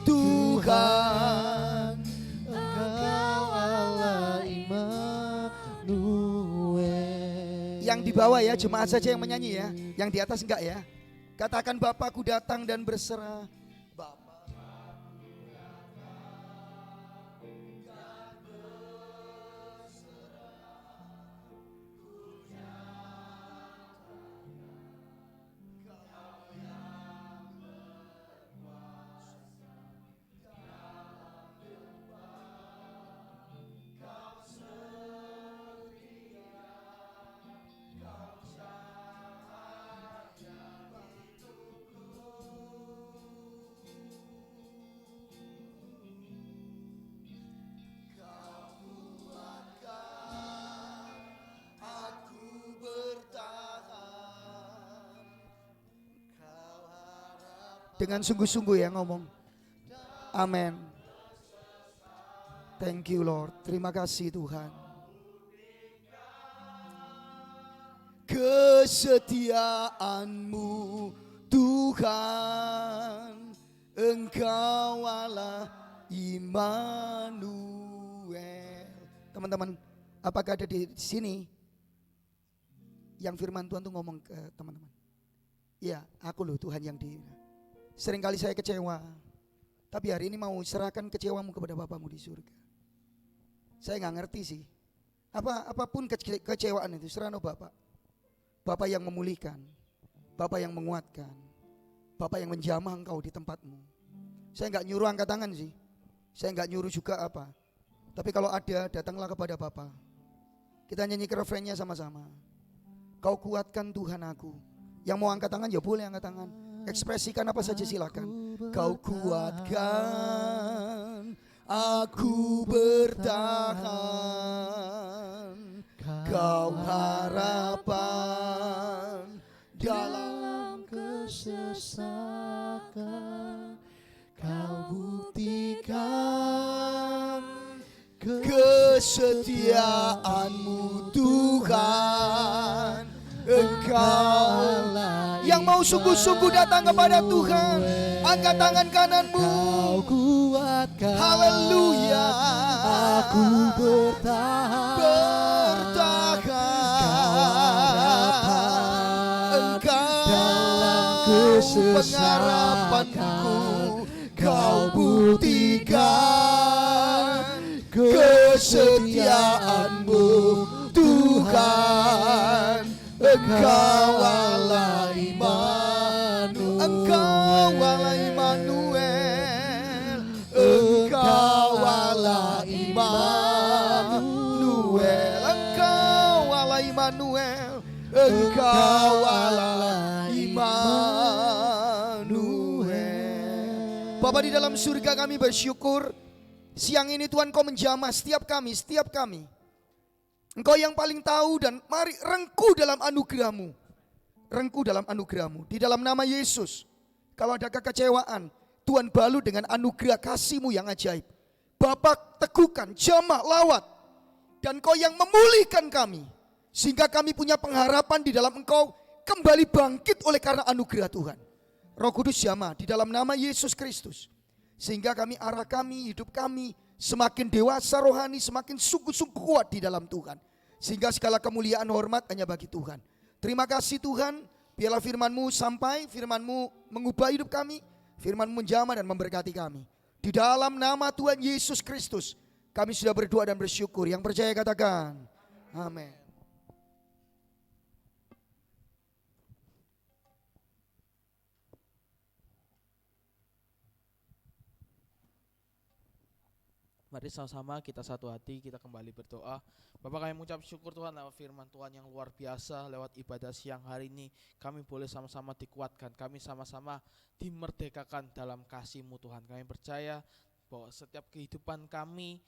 Tuhan, Engkau Allah Immanuel. Yang di bawah ya, jemaat saja yang menyanyi ya, yang di atas enggak ya. Katakan, Bapakku datang dan berserah. Dengan sungguh-sungguh ya ngomong. Amin. Thank you Lord. Terima kasih Tuhan. Kesetiaanmu Tuhan, Engkau Allah Immanuel. Teman-teman, apakah ada di sini yang firman Tuhan tuh ngomong ke teman-teman? Iya, aku loh Tuhan yang di... Seringkali saya kecewa, tapi hari ini mau serahkan kecewamu kepada Bapamu di surga. Saya nggak ngerti sih, apapun kecewaan itu serahkan Bapak. Bapak yang memulihkan, Bapak yang menguatkan, Bapak yang menjamah engkau di tempatmu. Saya nggak nyuruh angkat tangan sih, saya nggak nyuruh juga apa. Tapi kalau ada, datanglah kepada Bapa. Kita nyanyi refrennya sama-sama. Kau kuatkan Tuhan aku. Yang mau angkat tangan ya boleh angkat tangan. Ekspresikan apa saja silakan. Kau kuatkan aku bertahan. Kau harapan dalam
kesesakan. Kau buktikan
kesetiaanmu Tuhan. Engkau yang mau sungguh-sungguh datang kepada Tuhan, angkat tangan kananmu.
Kau kuatkan
Haleluya.
aku bertahan.
Engkau
dalam
pengharapanku. Kau buktikan kesetiaanmu Tuhan. Engkau Allah Immanuel. Engkau Allah Immanuel. Engkau Allah Immanuel. Engkau Allah Immanuel. Engkau Allah Immanuel. Bapa di dalam surga, kami bersyukur siang ini Tuhan Kau menjamah setiap kami. Engkau yang paling tahu, dan mari rengkuh dalam anugerah-Mu. Rengkuh dalam anugerah-Mu. Di dalam nama Yesus, kalau ada kekecewaan, Tuhan balut dengan anugerah kasih-Mu yang ajaib. Bapa teguhkan, jamah, lawat. Dan Kau yang memulihkan kami, sehingga kami punya pengharapan di dalam Engkau kembali bangkit oleh karena anugerah Tuhan. Roh Kudus jamah di dalam nama Yesus Kristus, sehingga arah kami, hidup kami semakin dewasa rohani, semakin sungguh-sungguh kuat di dalam Tuhan. Sehingga segala kemuliaan hormat hanya bagi Tuhan. Terima kasih Tuhan, biarlah firman-Mu sampai, firman-Mu mengubah hidup kami, firman-Mu menjamah dan memberkati kami. Di dalam nama Tuhan Yesus Kristus, kami sudah berdoa dan bersyukur. Yang percaya katakan, amin.
Mari sama-sama kita satu hati, kita kembali berdoa. Bapak, kami mengucap syukur Tuhan lewat firman Tuhan yang luar biasa. Lewat ibadah siang hari ini kami boleh sama-sama dikuatkan, kami sama-sama dimerdekakan dalam kasih-Mu Tuhan. Kami percaya bahwa setiap kehidupan kami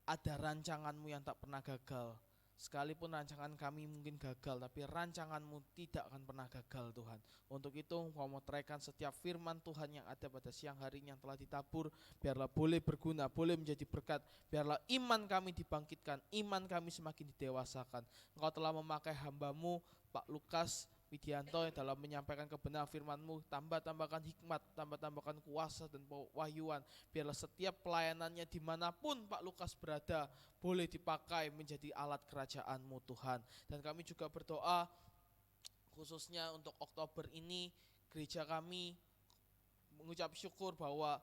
ada rancangan-Mu yang tak pernah gagal. Sekalipun rancangan kami mungkin gagal, tapi rancangan-Mu tidak akan pernah gagal Tuhan. Untuk itu kau meteraikan setiap firman Tuhan yang ada pada siang hari ini yang telah ditabur, biarlah boleh berguna, boleh menjadi berkat. Biarlah iman kami dibangkitkan, iman kami semakin didewasakan. Engkau telah memakai hamba-Mu Pak Lukas Widianto yang dalam menyampaikan kebenaran firman-Mu, tambahkan hikmat, tambahkan kuasa dan wahyuan. Biarlah setiap pelayanannya dimanapun Pak Lukas berada, boleh dipakai menjadi alat kerajaan-Mu Tuhan. Dan kami juga berdoa khususnya untuk Oktober ini, gereja kami mengucap syukur bahwa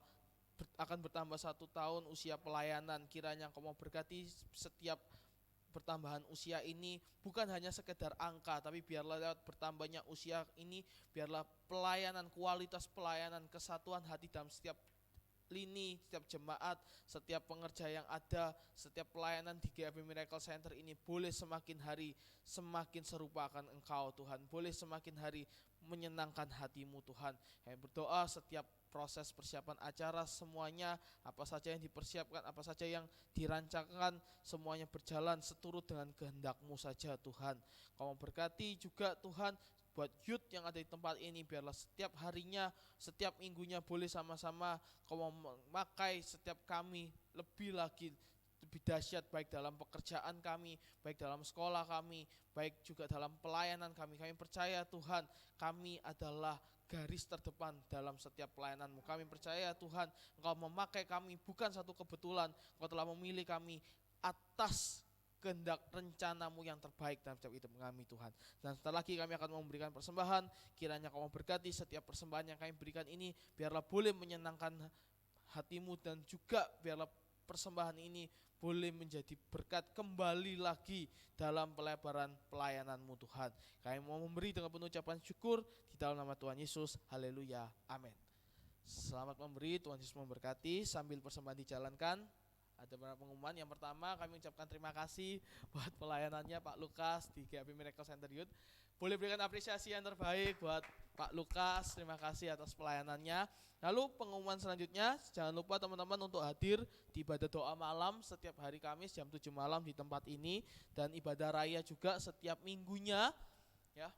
akan bertambah 1 tahun usia pelayanan. Kiranya Engkau mau berkati setiap pertambahan usia ini, bukan hanya sekedar angka, tapi biarlah lewat bertambahnya usia ini, biarlah pelayanan, kualitas pelayanan, kesatuan hati dalam setiap lini, setiap jemaat, setiap pengerja yang ada, setiap pelayanan di GAP Miracle Center ini boleh semakin hari semakin serupa akan Engkau Tuhan, boleh semakin hari menyenangkan hati-Mu Tuhan. Kami berdoa setiap proses persiapan acara semuanya, apa saja yang dipersiapkan, apa saja yang dirancangkan, semuanya berjalan seturut dengan kehendak-Mu saja Tuhan. Kau memberkati juga Tuhan buat youth yang ada di tempat ini, biarlah setiap harinya, setiap minggunya boleh sama-sama Kau memakai setiap kami lebih lagi, lebih dahsyat, baik dalam pekerjaan kami, baik dalam sekolah kami, baik juga dalam pelayanan kami. Kami percaya Tuhan, kami adalah garis terdepan dalam setiap pelayanan-Mu. Kami percaya Tuhan, Engkau memakai kami bukan satu kebetulan, Engkau telah memilih kami atas kehendak rencanamu yang terbaik dalam setiap hidup kami Tuhan. Dan setelah lagi kami akan memberikan persembahan, kiranya Kau memberkati setiap persembahan yang kami berikan ini, biarlah boleh menyenangkan hatimu, dan juga biarlah persembahan ini boleh menjadi berkat kembali lagi dalam pelebaran pelayananmu Tuhan. Kami mau memberi dengan penuh ucapan syukur di dalam nama Tuhan Yesus. Haleluya, amin. Selamat memberi, Tuhan Yesus memberkati. Sambil persembahan dijalankan, ada beberapa pengumuman. Yang pertama, kami ucapkan terima kasih buat pelayanannya Pak Lukas di GAP Miracle Center Youth. Boleh berikan apresiasi yang terbaik buat Pak Lukas, terima kasih atas pelayanannya. Lalu pengumuman selanjutnya, jangan lupa teman-teman untuk hadir di ibadah doa malam setiap hari Kamis jam 7 malam di tempat ini, dan ibadah raya juga setiap minggunya ya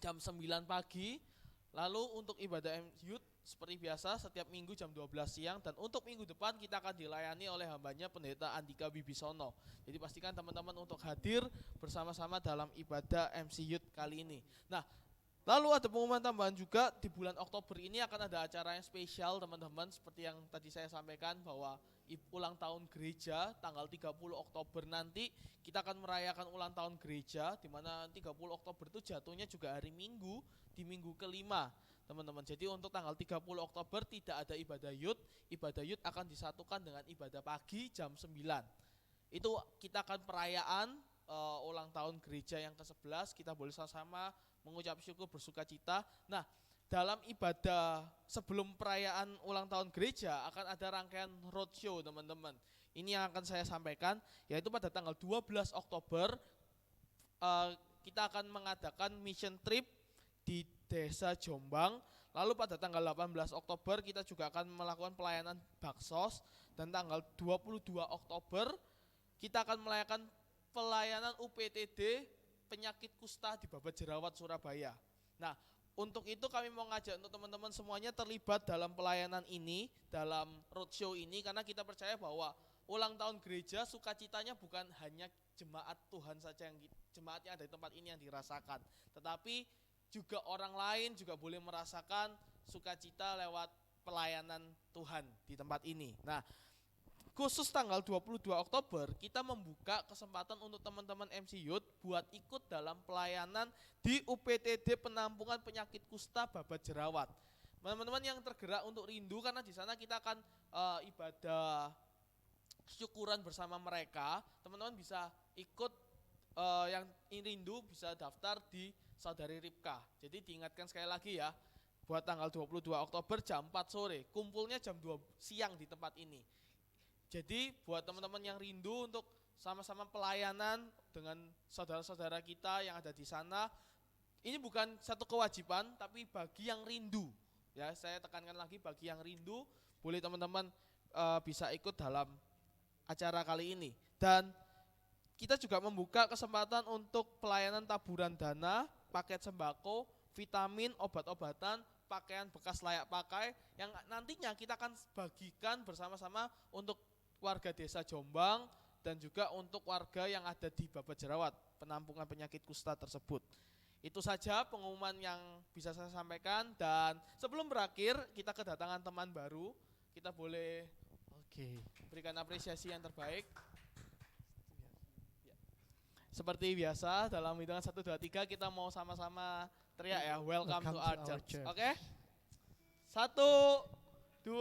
jam 9 pagi. Lalu untuk ibadah youth seperti biasa setiap minggu jam 12 siang, dan untuk minggu depan kita akan dilayani oleh hambanya Pendeta Andika Wibisono. Jadi pastikan teman-teman untuk hadir bersama-sama dalam ibadah MC Youth kali ini. Nah, lalu ada pengumuman tambahan juga, di bulan Oktober ini akan ada acara yang spesial teman-teman, seperti yang tadi saya sampaikan bahwa ulang tahun gereja tanggal 30 Oktober nanti kita akan merayakan ulang tahun gereja, di mana 30 Oktober itu jatuhnya juga hari Minggu, di minggu kelima teman-teman. Jadi untuk tanggal 30 Oktober tidak ada ibadah youth akan disatukan dengan ibadah pagi jam 9. Itu kita akan perayaan ulang tahun gereja yang ke-11, kita boleh sama-sama mengucap syukur, bersuka cita. Nah, dalam ibadah sebelum perayaan ulang tahun gereja akan ada rangkaian roadshow teman-teman. Ini yang akan saya sampaikan, yaitu pada tanggal 12 Oktober kita akan mengadakan mission trip di Desa Jombang. Lalu pada tanggal 18 Oktober kita juga akan melakukan pelayanan baksos, dan tanggal 22 Oktober kita akan melakukan pelayanan UPTD penyakit kusta di Babat Jerawat Surabaya. Nah, untuk itu kami mau ngajak untuk teman-teman semuanya terlibat dalam pelayanan ini, dalam roadshow ini, karena kita percaya bahwa ulang tahun gereja sukacitanya bukan hanya jemaat Tuhan saja, yang jemaat yang ada di tempat ini yang dirasakan, tetapi juga orang lain juga boleh merasakan sukacita lewat pelayanan Tuhan di tempat ini. Nah, khusus tanggal 22 Oktober kita membuka kesempatan untuk teman-teman MC Youth buat ikut dalam pelayanan di UPTD penampungan penyakit kusta Babat Jerawat. Teman-teman yang tergerak untuk rindu, karena di sana kita akan ibadah syukuran bersama mereka, teman-teman bisa ikut, yang rindu bisa daftar di Saudari Ripka. Jadi diingatkan sekali lagi ya, buat tanggal 22 Oktober jam 4 sore, kumpulnya jam 2 siang di tempat ini. Jadi buat teman-teman yang rindu untuk sama-sama pelayanan dengan saudara-saudara kita yang ada di sana, ini bukan satu kewajiban, tapi bagi yang rindu. Ya, saya tekankan lagi, bagi yang rindu, boleh teman-teman bisa ikut dalam acara kali ini. Dan kita juga membuka kesempatan untuk pelayanan taburan dana, paket sembako, vitamin, obat-obatan, pakaian bekas layak pakai, yang nantinya kita akan bagikan bersama-sama untuk warga Desa Jombang dan juga untuk warga yang ada di Babat Jerawat, penampungan penyakit kusta tersebut. Itu saja pengumuman yang bisa saya sampaikan, dan sebelum berakhir kita kedatangan teman baru, kita boleh berikan apresiasi yang terbaik. Seperti biasa dalam hitungan 1, 2, 3 kita mau sama-sama teriak ya, welcome to our church. Oke? 1, 2,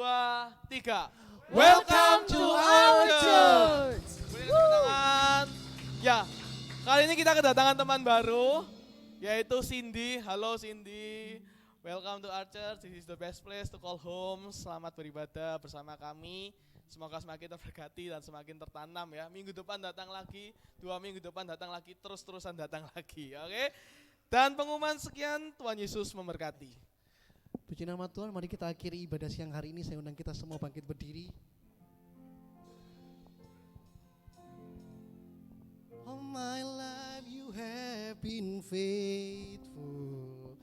3. Welcome to our church. Boleh tepuk tangan. Ya, kali ini kita kedatangan teman baru, yaitu Cindy. Halo Cindy. Welcome to our church. This is the best place to call home. Selamat beribadah bersama kami. Semoga semakin terberkati dan semakin tertanam ya. Minggu depan datang lagi, 2 minggu depan datang lagi, terus-terusan datang lagi. Oke? Dan pengumuman sekian, Tuhan Yesus memberkati.
Puji nama Tuhan, mari kita akhiri ibadah siang hari ini. Saya undang kita semua bangkit berdiri. All my life you have been faithful.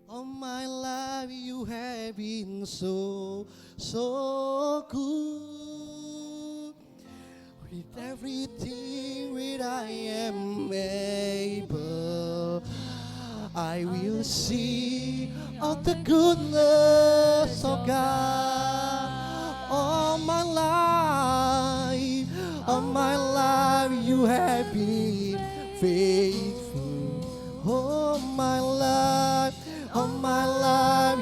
All my life you have been so good. With everything that I am able, I will see of the goodness of God. All my life faithful. All my life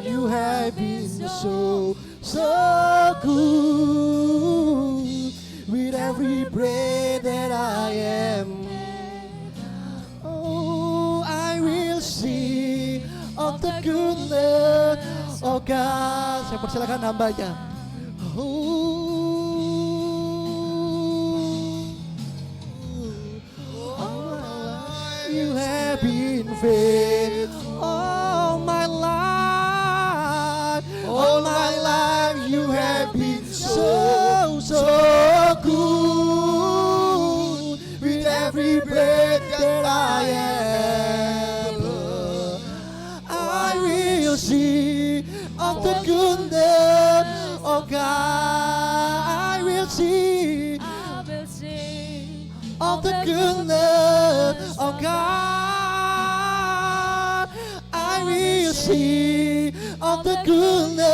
you have been so, so good. With every breath that I am, oh, I will sing of the goodness of God. Saya persilakan hambanya. You have been faithful all my life. All my life you have been so, so good. With every breath that I am, I will sing of the goodness of God. I will sing of the goodness of God. I will sing of the goodness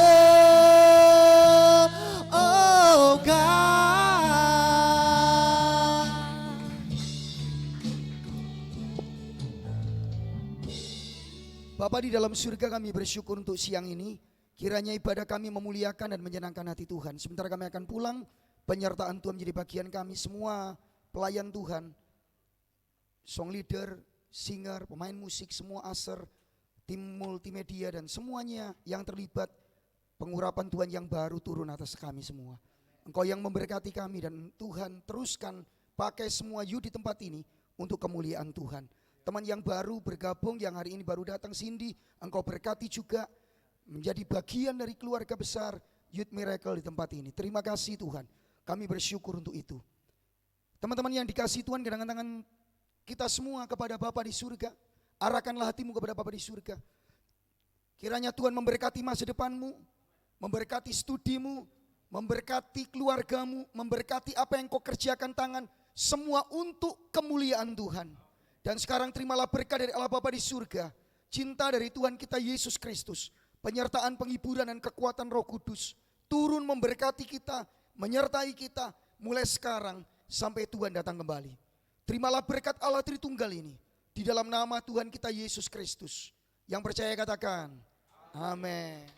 of God.
Bapa di dalam surga, kami bersyukur untuk siang ini. Kiranya ibadah kami memuliakan dan menyenangkan hati Tuhan. Sebentar kami akan pulang, penyertaan Tuhan menjadi bagian kami semua. Pelayan Tuhan, song leader, singer, pemain musik, semua aser, tim multimedia dan semuanya yang terlibat, pengurapan Tuhan yang baru turun atas kami semua. Engkau yang memberkati kami dan Tuhan teruskan pakai semua you di tempat ini untuk kemuliaan Tuhan. Teman yang baru bergabung, yang hari ini baru datang, Cindy, Engkau berkati juga menjadi bagian dari keluarga besar Youth Miracle di tempat ini. Terima kasih Tuhan, kami bersyukur untuk itu. Teman-teman yang dikasihi Tuhan, gerangan tangan kita semua kepada Bapa di surga. Arahkanlah hatimu kepada Bapa di surga. Kiranya Tuhan memberkati masa depanmu, memberkati studimu, memberkati keluargamu, memberkati apa yang kau kerjakan tangan, semua untuk kemuliaan Tuhan. Dan sekarang terimalah berkat dari Allah Bapa di surga, cinta dari Tuhan kita Yesus Kristus, penyertaan, penghiburan dan kekuatan Roh Kudus turun memberkati kita, menyertai kita mulai sekarang sampai Tuhan datang kembali. Terimalah berkat Allah Tritunggal ini di dalam nama Tuhan kita Yesus Kristus. Yang percaya katakan amin.